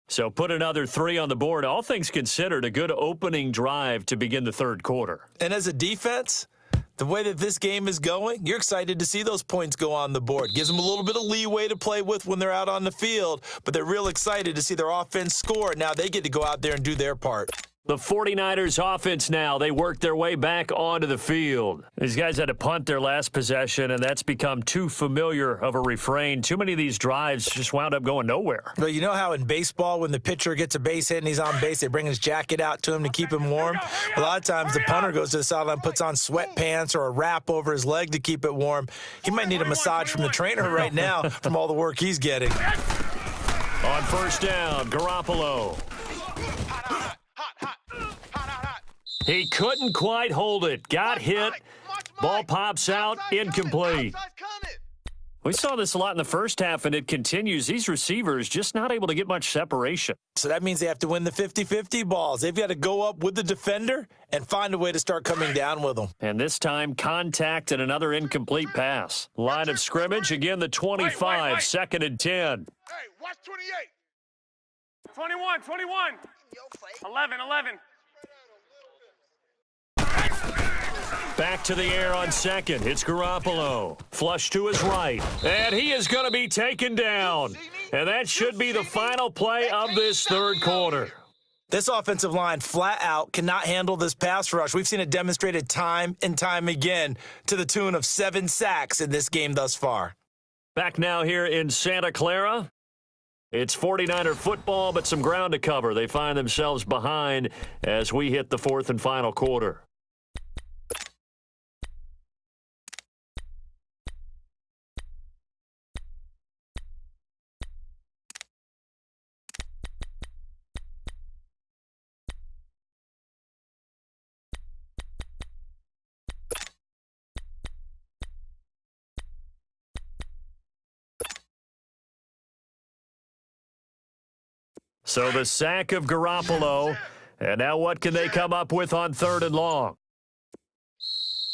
So put another 3 on the board. All things considered, a good opening drive to begin the 3rd quarter. And as a defense, the way that this game is going, you're excited to see those points go on the board. Gives them a little bit of leeway to play with when they're out on the field, but they're real excited to see their offense score. Now they get to go out there and do their part. The 49ers offense now, they work their way back onto the field. These guys had to punt their last possession, and that's become too familiar of a refrain. Too many of these drives just wound up going nowhere. Well, you know how in baseball when the pitcher gets a base hit and he's on base, they bring his jacket out to him to keep him warm? A lot of times the punter goes to the sideline, puts on sweatpants or a wrap over his leg to keep it warm. He might need a massage from the trainer right now from all the work he's getting. On 1st down, Garoppolo. He couldn't quite hold it. Got hit. Ball pops out. Incomplete. We saw this a lot in the first half, and it continues. These receivers just not able to get much separation. So that means they have to win the 50-50 balls. They've got to go up with the defender and find a way to start coming down with them. And this time, contact and another incomplete pass. Line of scrimmage, again, the 25, 2nd and 10. Hey, watch 28. 21. 11. Back to the air on 2nd. It's Garoppolo. Flush to his right. And he is going to be taken down. And that should be the final play of this 3rd quarter. This offensive line flat out cannot handle this pass rush. We've seen it demonstrated time and time again to the tune of 7 sacks in this game thus far. Back now here in Santa Clara. It's 49er football, but some ground to cover. They find themselves behind as we hit the 4th and final quarter. So the sack of Garoppolo, and now what can they come up with on 3rd and long?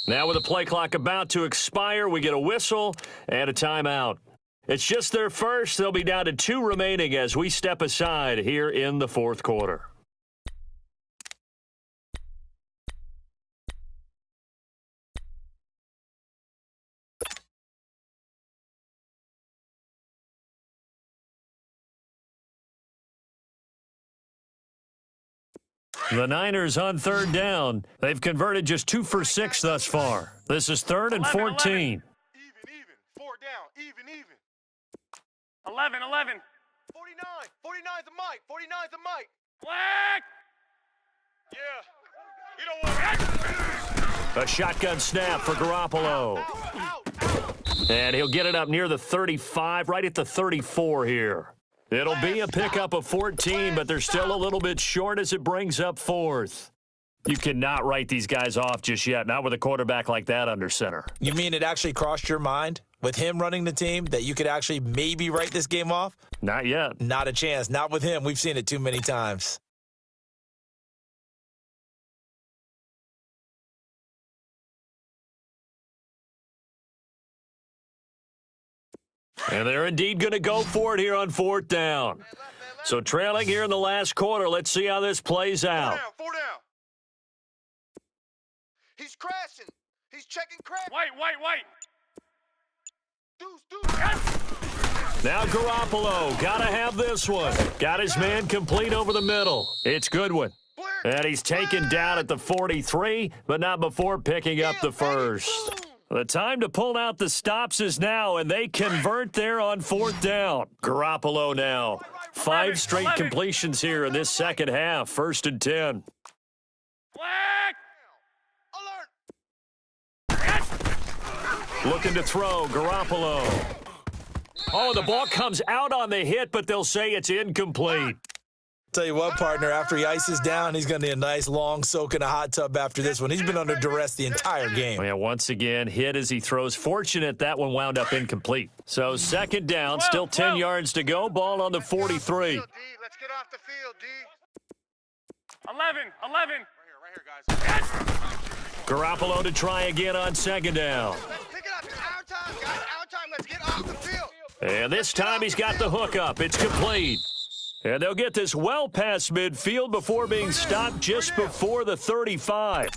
Now with the play clock about to expire, we get a whistle and a timeout. It's just their first. They'll be down to 2 remaining as we step aside here in the 4th quarter. The Niners on 3rd down. They've converted just 2 for 6 thus far. This is 3rd and 14. 11. 4 down. Even. 11. 49. 49's a Mike. 49's a Mike. Black. You don't want A shotgun snap for Garoppolo. And he'll get it up near the 35, right at the 34 here. It'll be a pickup of 14, but they're still a little bit short as it brings up fourth. You cannot write these guys off just yet, not with a quarterback like that under center. You mean it actually crossed your mind with him running the team that you could actually maybe write this game off? Not yet. Not a chance. Not with him. We've seen it too many times. And they're indeed going to go for it here on fourth down. So trailing here in the last quarter. Let's see how this plays out. Four down. He's crashing. He's checking crash. White. Deuce. Now Garoppolo, got to have this one. Got his man complete over the middle. It's Goodwin. And he's taken down at the 43, but not before picking up the first. The time to pull out the stops is now, and they convert there on fourth down. Garoppolo now. 5 straight completions here in this second half. 1st and 10. Looking to throw, Garoppolo. Oh, the ball comes out on the hit, but they'll say it's incomplete. Tell you what, partner, after he ices down, he's going to need a nice long soak in a hot tub after this one. He's been under duress the entire game. Yeah, once again, hit as he throws. Fortunate that one wound up incomplete. So second down, still 10 yards to go. Ball on the 43. Let's get off the field, D. 11. Right here, guys. Garoppolo to try again on second down. Let's pick it up. It's our time, guys. Our time. Let's get off the field. And this time he's got the hookup. It's complete. And they'll get this well past midfield before being stopped just before the 35.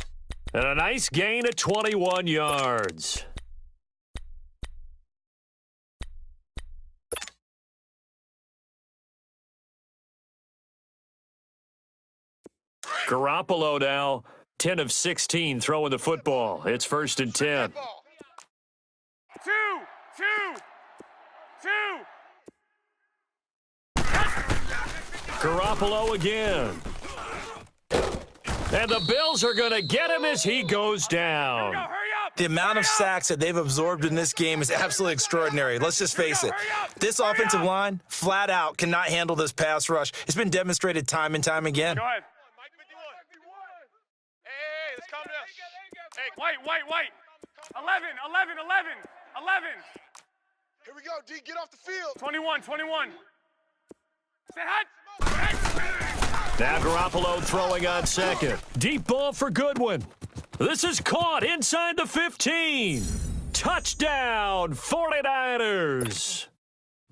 And a nice gain of 21 yards. Garoppolo now, 10 of 16 throwing the football. It's 1st and 10. Two. Garoppolo again. And the Bills are going to get him as he goes down. The amount of sacks that they've absorbed in this game is absolutely extraordinary. Let's just face it. This offensive line, flat out, cannot handle this pass rush. It's been demonstrated time and time again. Go ahead. Hey, let's calm down. Hey, White. 11. Here we go, D. Get off the field. 21. Say hot. Now Garoppolo throwing on second. Deep ball for Goodwin. This is caught inside the 15. Touchdown, 49ers.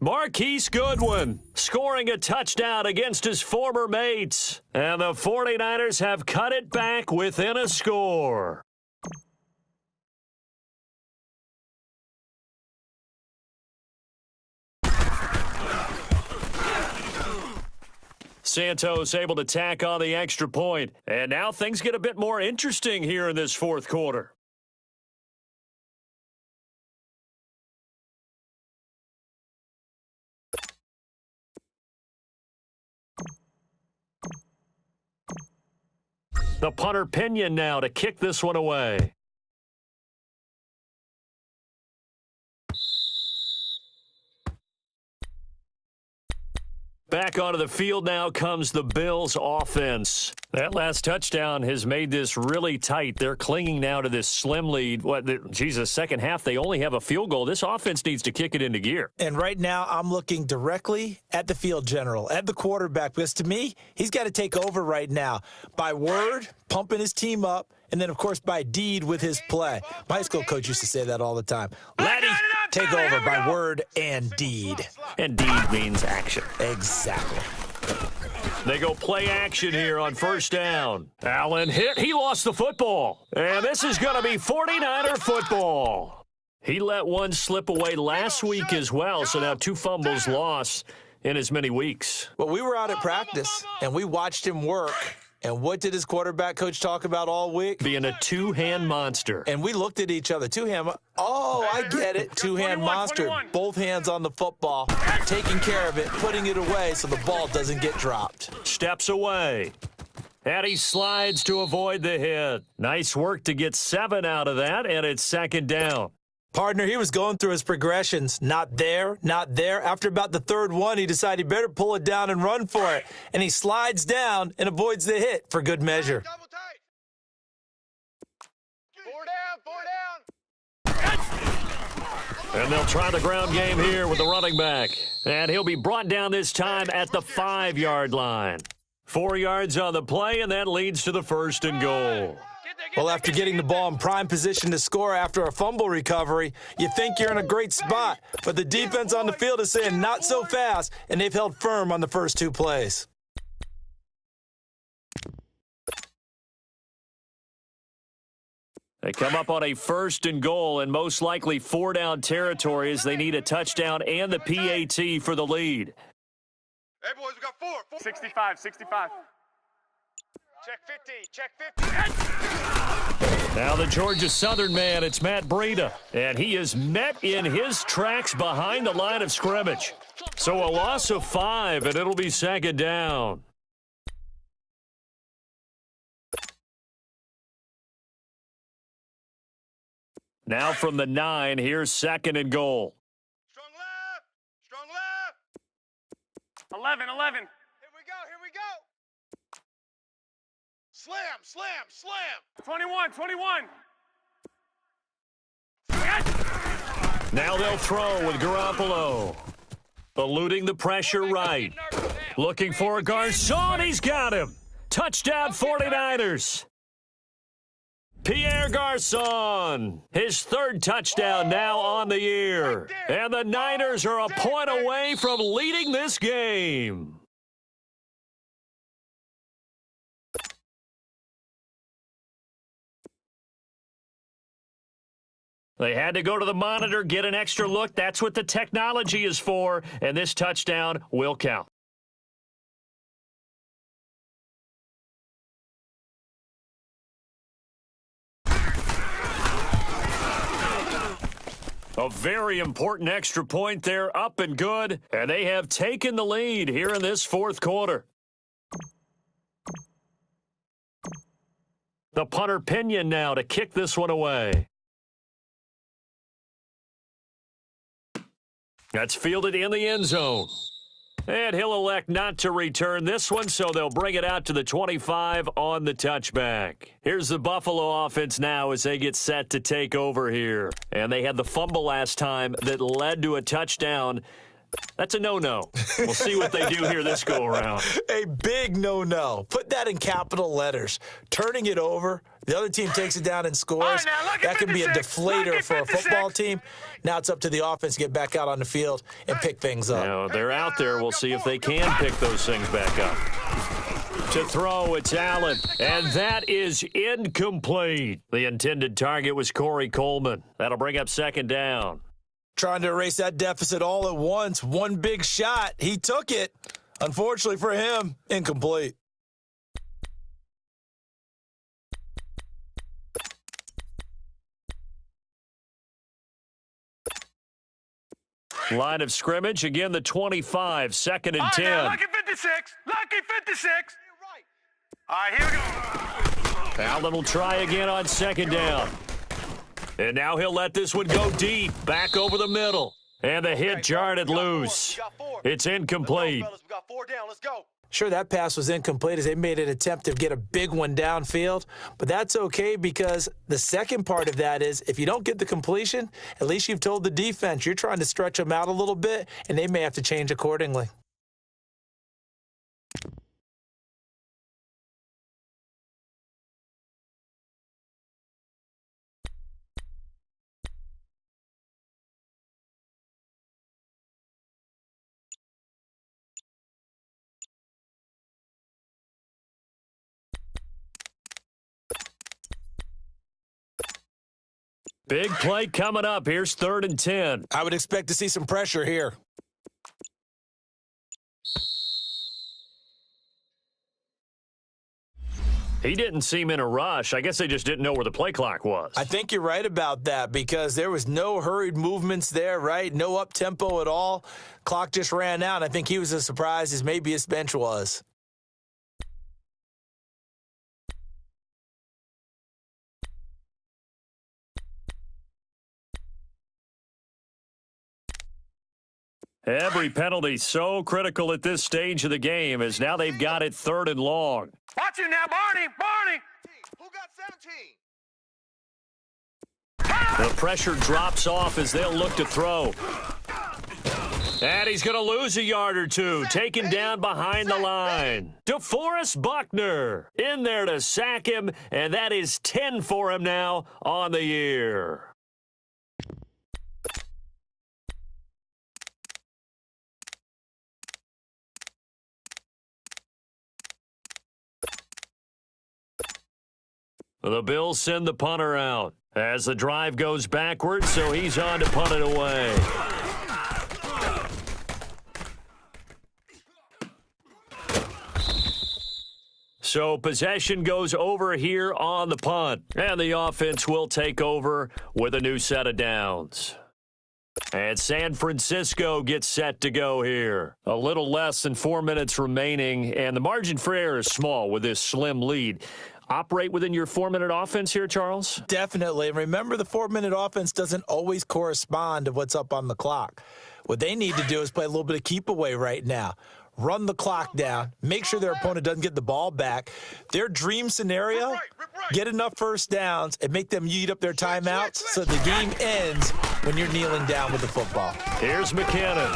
Marquise Goodwin scoring a touchdown against his former mates. And the 49ers have cut it back within a score. Santos able to tack on the extra point. And now things get a bit more interesting here in this fourth quarter. The punter Pinion now to kick this one away. Back onto the field now comes the Bills offense. That last touchdown has made this really tight. They're clinging now to this slim lead. Second half, they only have a field goal. This offense needs to kick it into gear. And right now, I'm looking directly at the field general, at the quarterback, because to me, he's got to take over right now. By word, pumping his team up, and then, of course, by deed with his play. My high school coach used to say that all the time. Laddie, take over by word and deed. And deed means action. Exactly. They go play action here on first down. Allen hit. He lost the football. And this is going to be 49er football. He let one slip away last week as well, so now 2 fumbles lost in as many weeks. Well, we were out at practice, and we watched him work. And what did his quarterback coach talk about all week? Being a two-hand monster. And we looked at each other. Two-hand. Oh, I get it. Two-hand monster. 21. Both hands on the football, taking care of it, putting it away so the ball doesn't get dropped. Steps away. and he slides to avoid the hit. Nice work to get 7 out of that, and it's second down. Partner, he was going through his progressions. Not there, not there. After about the third one, he decided he better pull it down and run for it. And he slides down and avoids the hit for good measure. Double tight. 4 down, 4 down. And they'll try the ground game here with the running back. And he'll be brought down this time at the 5-yard line. 4 yards on the play, and that leads to the 1st and goal. Well, after getting the ball in prime position to score after a fumble recovery, you think you're in a great spot. But the defense on the field is saying not so fast, and they've held firm on the first 2 plays. They come up on a 1st and goal, and most likely 4-down territory as they need a touchdown and the PAT for the lead. Hey, boys, we got 4. 65, 65. Check 50, check 50. Now the Georgia Southern man, it's Matt Breida, and he is met in his tracks behind the line of scrimmage. So a loss of 5, and it'll be second down. Now from the 9, here's 2nd and goal. Strong left, strong left. 11, 11. Here we go, here we go. Slam, slam, slam. 21, 21. Now they'll throw with Garoppolo. Eluding the pressure right. Looking for a Garcon. He's got him. Touchdown 49ers. Pierre Garcon, his 3rd touchdown now on the year. And the Niners are a point away from leading this game. They had to go to the monitor, get an extra look. That's what the technology is for, and this touchdown will count. A very important extra point there, up and good, and they have taken the lead here in this 4th quarter. The punter Pinion now to kick this one away. That's fielded in the end zone. And he'll elect not to return this one, so they'll bring it out to the 25 on the touchback. Here's the Buffalo offense now as they get set to take over here. And they had the fumble last time that led to a touchdown. That's a no-no. We'll see what they do here this go-around. A big no-no. Put that in capital letters. Turning it over, the other team takes it down and scores. That can be a deflator for a football team. Now it's up to the offense to get back out on the field and pick things up. Now, they're out there. We'll see if they can pick those things back up. To throw, it's Allen, and that is incomplete. The intended target was Corey Coleman. That'll bring up 2nd down. Trying to erase that deficit all at once. One big shot. He took it. Unfortunately for him, incomplete. Line of scrimmage, again the 25, 2nd and 10. Lucky 56, lucky 56. All right, here we go. Allen will try again on 2nd down. And now he'll let this one go deep, back over the middle. And the hit jarred it loose. It's incomplete. We got 4 down, let's go. Sure, that pass was incomplete as they made an attempt to get a big one downfield. But that's okay because the second part of that is if you don't get the completion, at least you've told the defense you're trying to stretch them out a little bit, and they may have to change accordingly. Big play coming up. Here's 3rd and 10. I would expect to see some pressure here. He didn't seem in a rush. I guess they just didn't know where the play clock was. I think you're right about that because there was no hurried movements there, right? No up-tempo at all. Clock just ran out. I think he was as surprised as maybe his bench was. Every penalty so critical at this stage of the game as now they've got it 3rd and long. Watch it now, Barney. Barney. Who got 17? The pressure drops off as they'll look to throw. And he's going to lose a yard or two, taken down behind the line. DeForest Buckner in there to sack him, and that is 10 for him now on the year. The Bills send the punter out as the drive goes backwards, so he's on to punt it away. So possession goes over here on the punt, and the offense will take over with a new set of downs. And San Francisco gets set to go here. A little less than 4 minutes remaining, and the margin for error is small with this slim lead. Operate within your 4-minute offense here, Charles? Definitely. And remember, the 4-minute offense doesn't always correspond to what's up on the clock. What they need to do is play a little bit of keep away right now. Run the clock down. Make sure their opponent doesn't get the ball back. Their dream scenario, get enough first downs and make them eat up their timeouts so the game ends when you're kneeling down with the football. Here's McKinnon.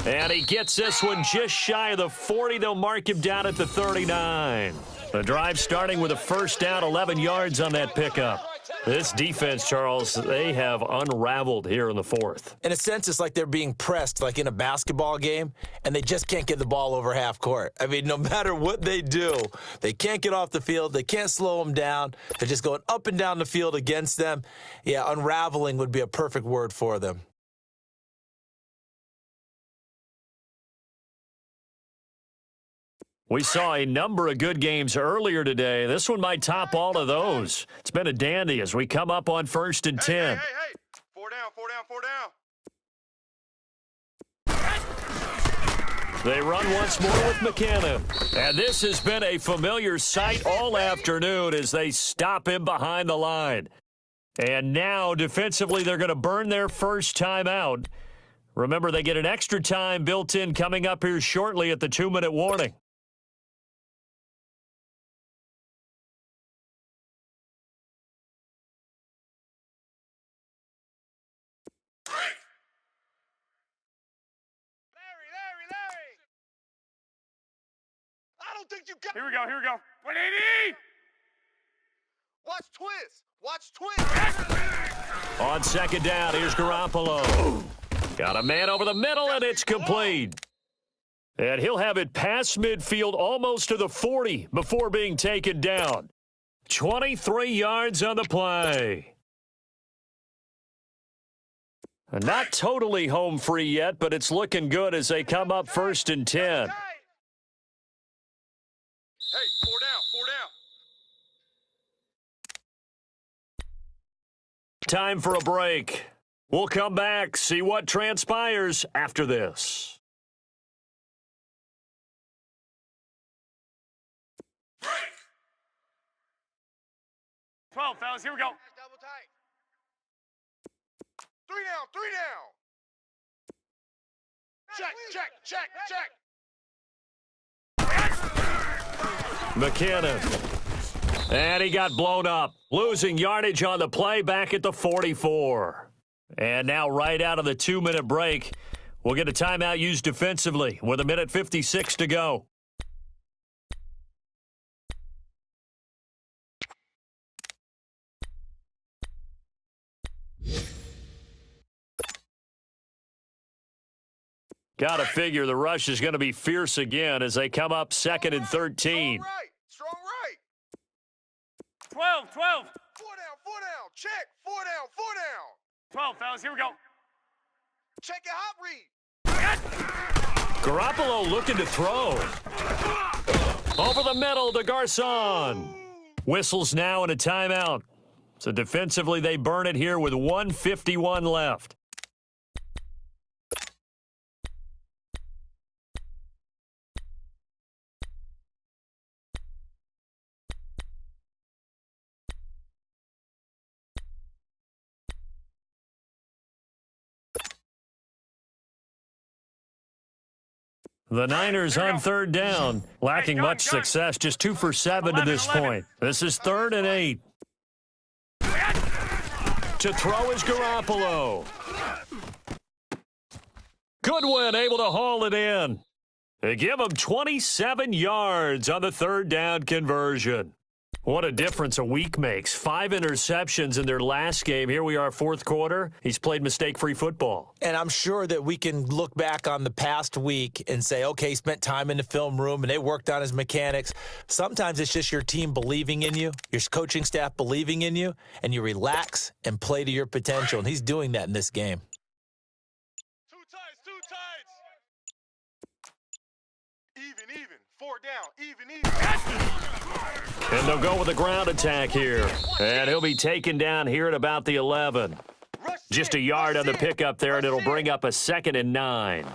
And he gets this one just shy of the 40. They'll mark him down at the 39. The drive starting with a first down, 11 yards on that pickup. This defense, Charles, they have unraveled here in the 4th. In a sense, it's like they're being pressed like in a basketball game, and they just can't get the ball over half court. I mean, no matter what they do, they can't get off the field. They can't slow them down. They're just going up and down the field against them. Yeah, unraveling would be a perfect word for them. We saw a number of good games earlier today. This one might top all of those. It's been a dandy as we come up on 1st and 10. Hey. 4 down, 4 down, 4 down. They run once more with McKinnon. And this has been a familiar sight all afternoon as they stop him behind the line. And now, defensively, they're going to burn their first time out. Remember, they get an extra time built in coming up here shortly at the 2-minute warning. Here we go. 180. Watch twist. On 2nd down, here's Garoppolo. Got a man over the middle, and it's complete. And he'll have it past midfield almost to the 40 before being taken down. 23 yards on the play. Not totally home free yet, but it's looking good as they come up 1st and 10. Hey, 4 down. Time for a break. We'll come back, see what transpires after this. Break. 12, fellas, here we go. Double tight. 3 down. Check. McKinnon. And he got blown up. Losing yardage on the play back at the 44. And now right out of the 2-minute break, we'll get a timeout used defensively with 1:56 to go. Got to figure the rush is going to be fierce again as they come up 2nd and 13. Strong right. 12. 4 down. Check. 4 down. 12, fellas, here we go. Check your hot read. Garoppolo looking to throw. Over the middle to Garcon. Whistles now and a timeout. So defensively, they burn it here with 1:51 left. The Niners on third down, lacking much success, just 2 for 7 to this point. This is 3rd and 8. To throw is Garoppolo. Goodwin able to haul it in. They give him 27 yards on the 3rd down conversion. What a difference a week makes. 5 interceptions in their last game. Here we are, 4th quarter. He's played mistake-free football. And I'm sure that we can look back on the past week and say, okay, he spent time in the film room and they worked on his mechanics. Sometimes it's just your team believing in you, your coaching staff believing in you, and you relax and play to your potential. And he's doing that in this game. Two tights. Even. 4 down. Even. And they'll go with a ground attack here. And he'll be taken down here at about the 11. Just a yard on the pickup there, and it'll bring up a 2nd and 9.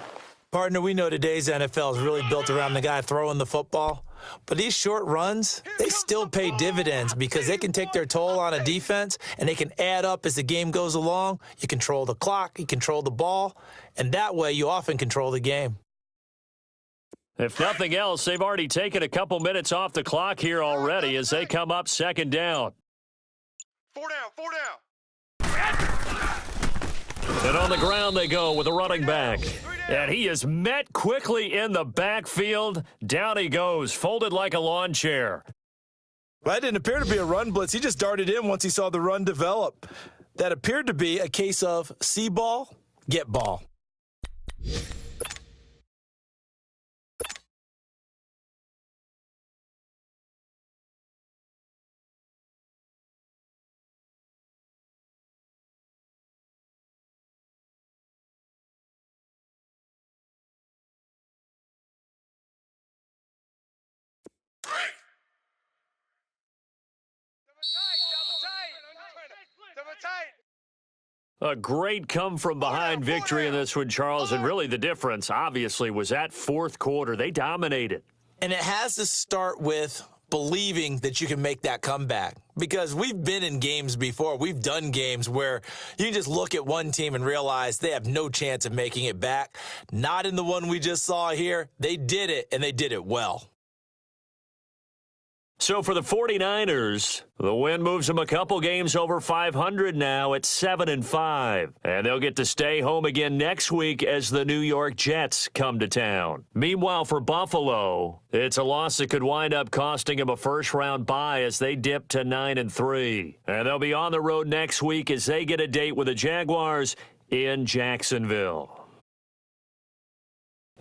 Partner, we know today's NFL is really built around the guy throwing the football. But these short runs, they still pay dividends because they can take their toll on a defense, and they can add up as the game goes along. You control the clock, you control the ball, and that way you often control the game. If nothing else, they've already taken a couple minutes off the clock here already as they come up 2nd down. 4 down. And on the ground they go with a running back. And he is met quickly in the backfield. Down he goes, folded like a lawn chair. Well, that didn't appear to be a run blitz. He just darted in once he saw the run develop. That appeared to be a case of see ball, get ball. Double tight. A great come-from-behind victory in this one, Charles. And really the difference, obviously, was that 4th quarter. They dominated. And it has to start with believing that you can make that comeback. Because we've been in games before. We've done games where you can just look at one team and realize they have no chance of making it back. Not in the one we just saw here. They did it, and they did it well. So for the 49ers, the win moves them a couple games over 500 now at 7-5. And they'll get to stay home again next week as the New York Jets come to town. Meanwhile, for Buffalo, it's a loss that could wind up costing them a first-round bye as they dip to 9-3. And they'll be on the road next week as they get a date with the Jaguars in Jacksonville.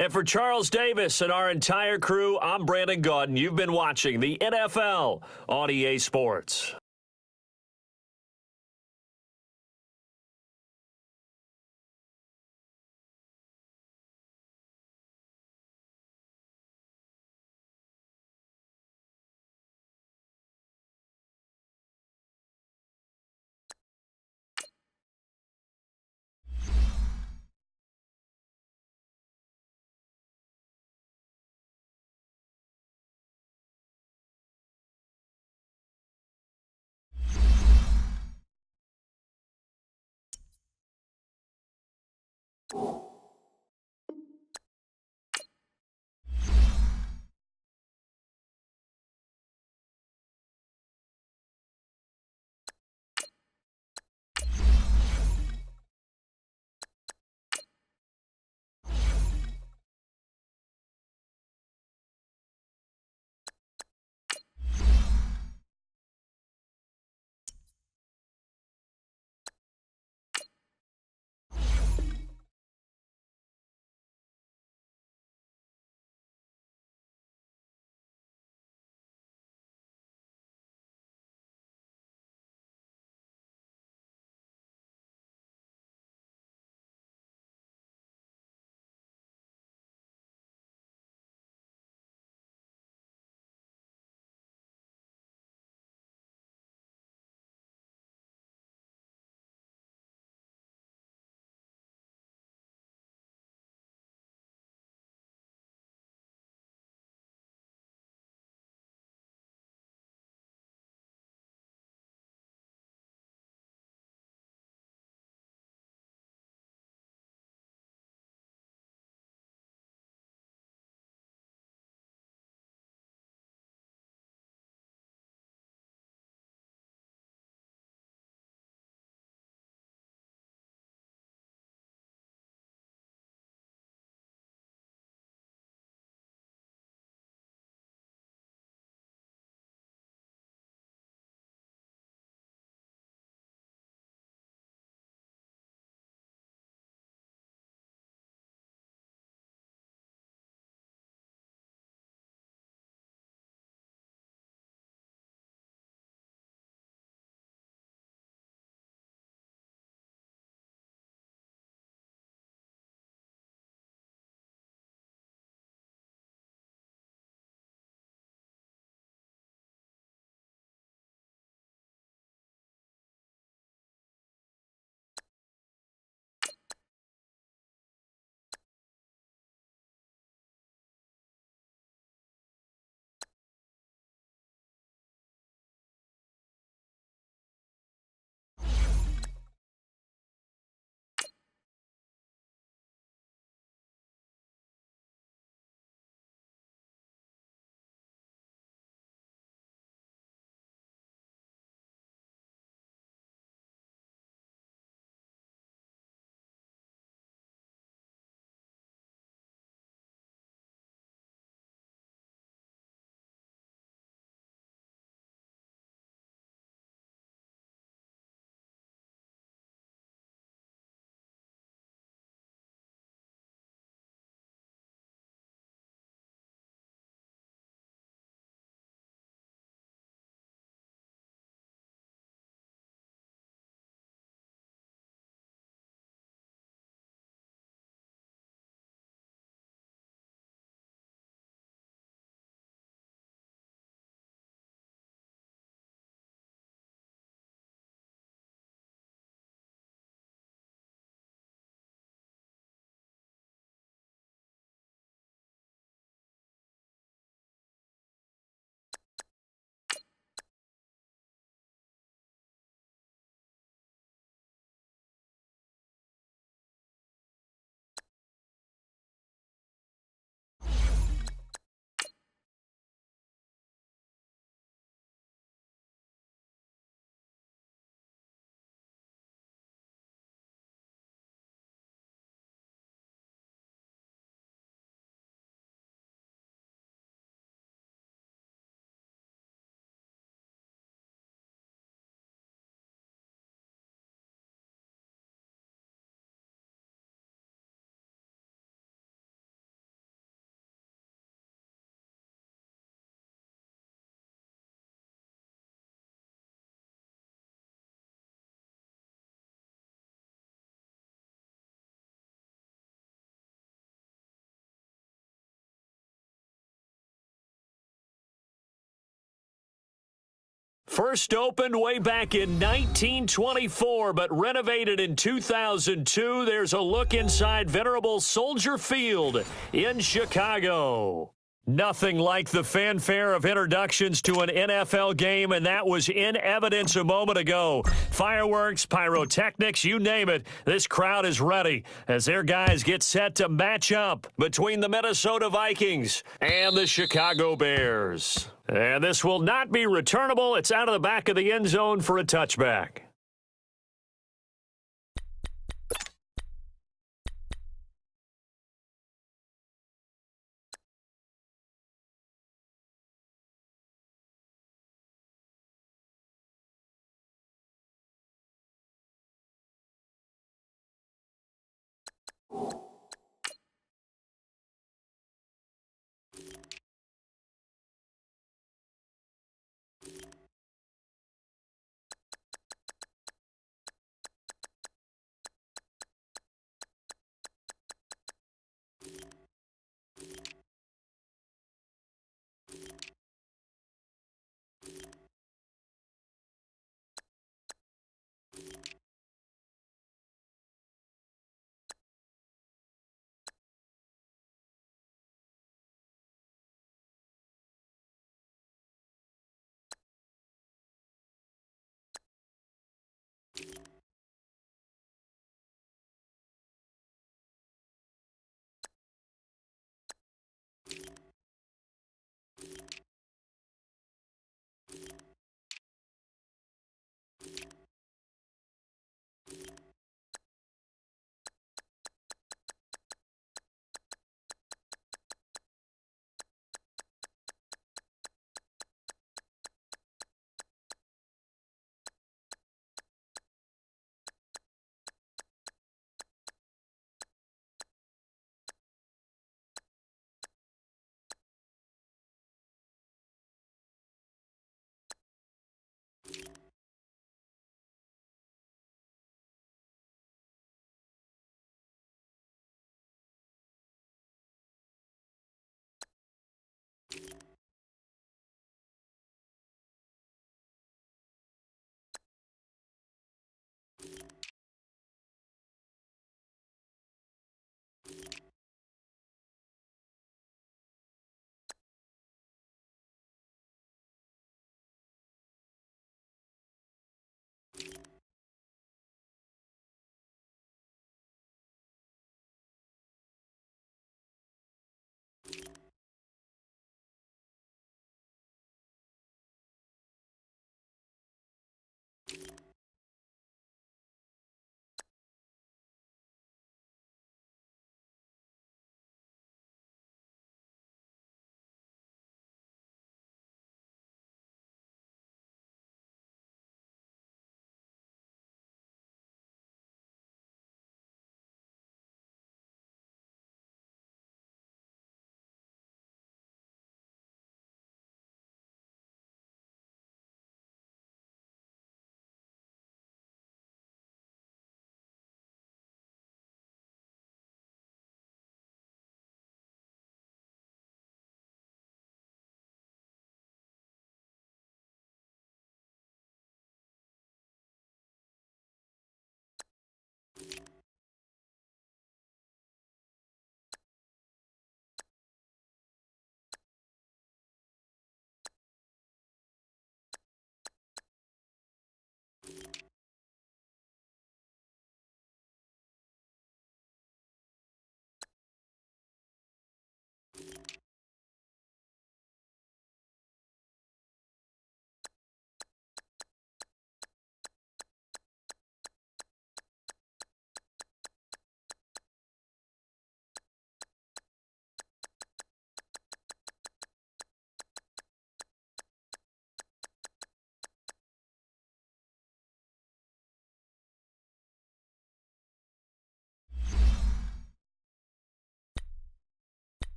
And for Charles Davis and our entire crew, I'm Brandon Gaudin. You've been watching the NFL on EA Sports. First opened way back in 1924, but renovated in 2002. There's a look inside venerable Soldier Field in Chicago. Nothing like the fanfare of introductions to an NFL game, and that was in evidence a moment ago. Fireworks, pyrotechnics, you name it. This crowd is ready as their guys get set to match up between the Minnesota Vikings and the Chicago Bears. And this will not be returnable. It's out of the back of the end zone for a touchback.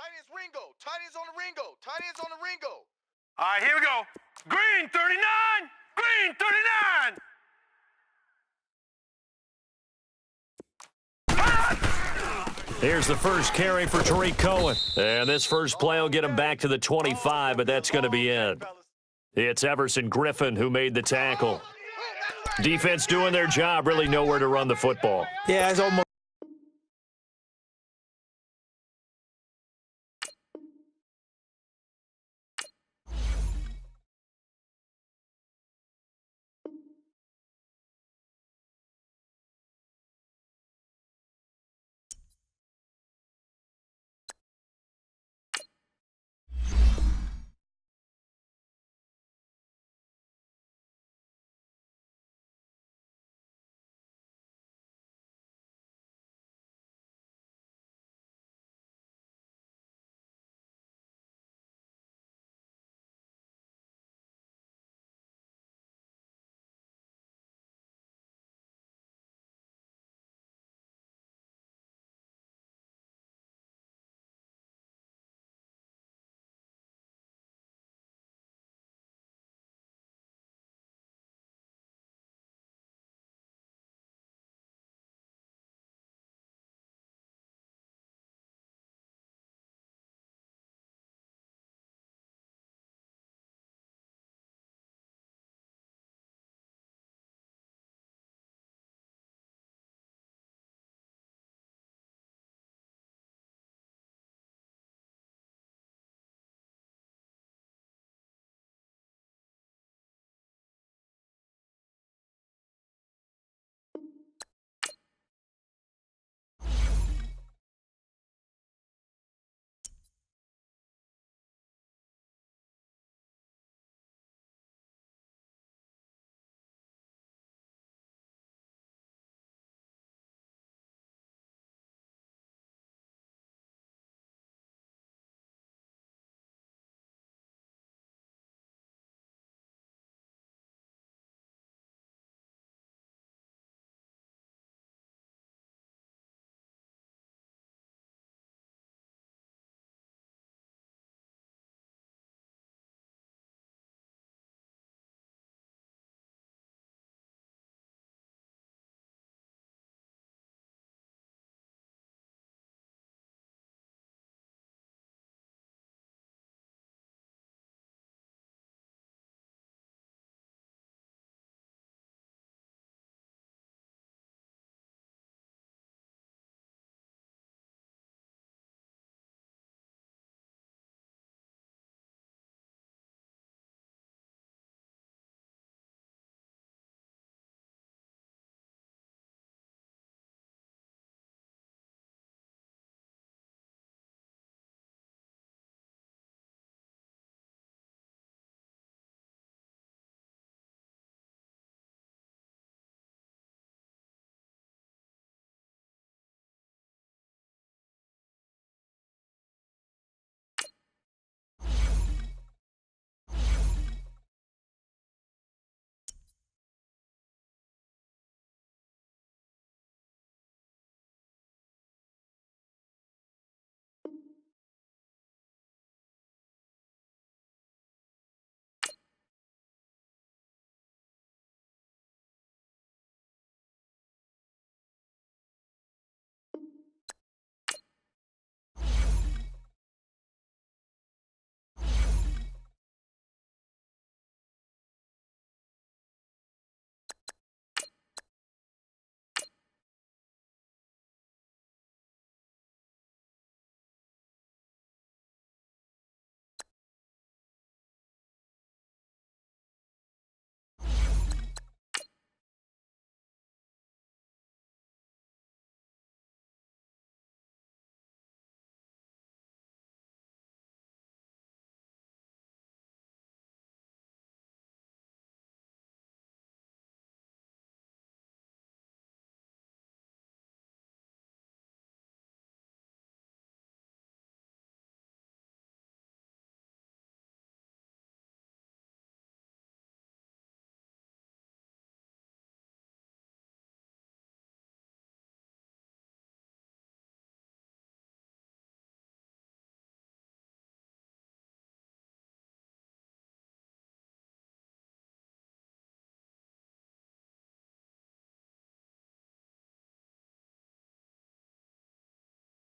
Tight end's Ringo. Tight end's on the Ringo. Tight end's on the Ringo. All right, here we go. Green 39. Green 39. Here's the first carry for Tariq Cohen. And this first play will get him back to the 25, but that's going to be it. It's Everson Griffin who made the tackle. Defense doing their job, really nowhere to run the football. Yeah, it's almost.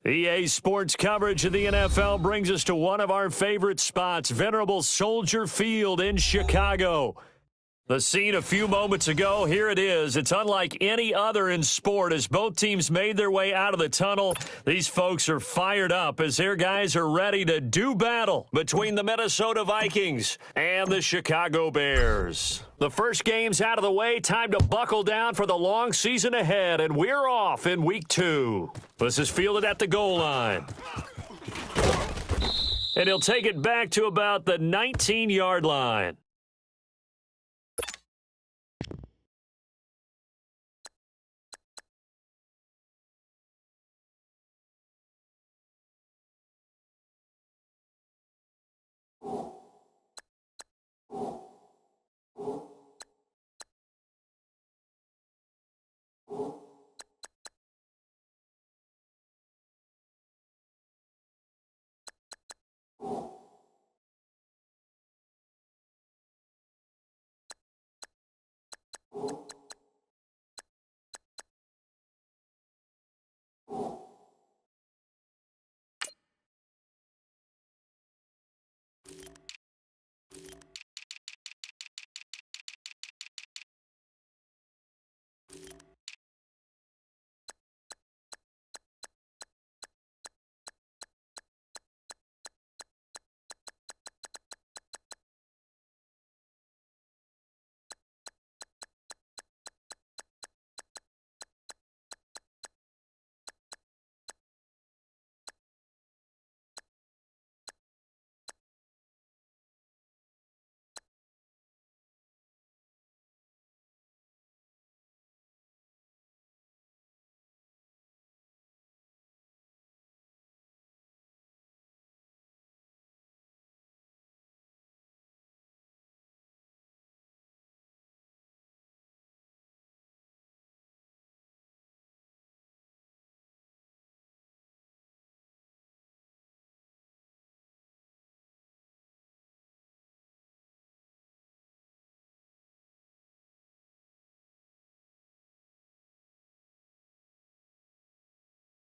EA Sports coverage of the NFL brings us to one of our favorite spots, venerable Soldier Field in Chicago. The scene a few moments ago, here it is. It's unlike any other in sport as both teams made their way out of the tunnel. These folks are fired up as their guys are ready to do battle between the Minnesota Vikings and the Chicago Bears. The first game's out of the way. Time to buckle down for the long season ahead, and we're off in week 2. This is fielded at the goal line. And he'll take it back to about the 19-yard line.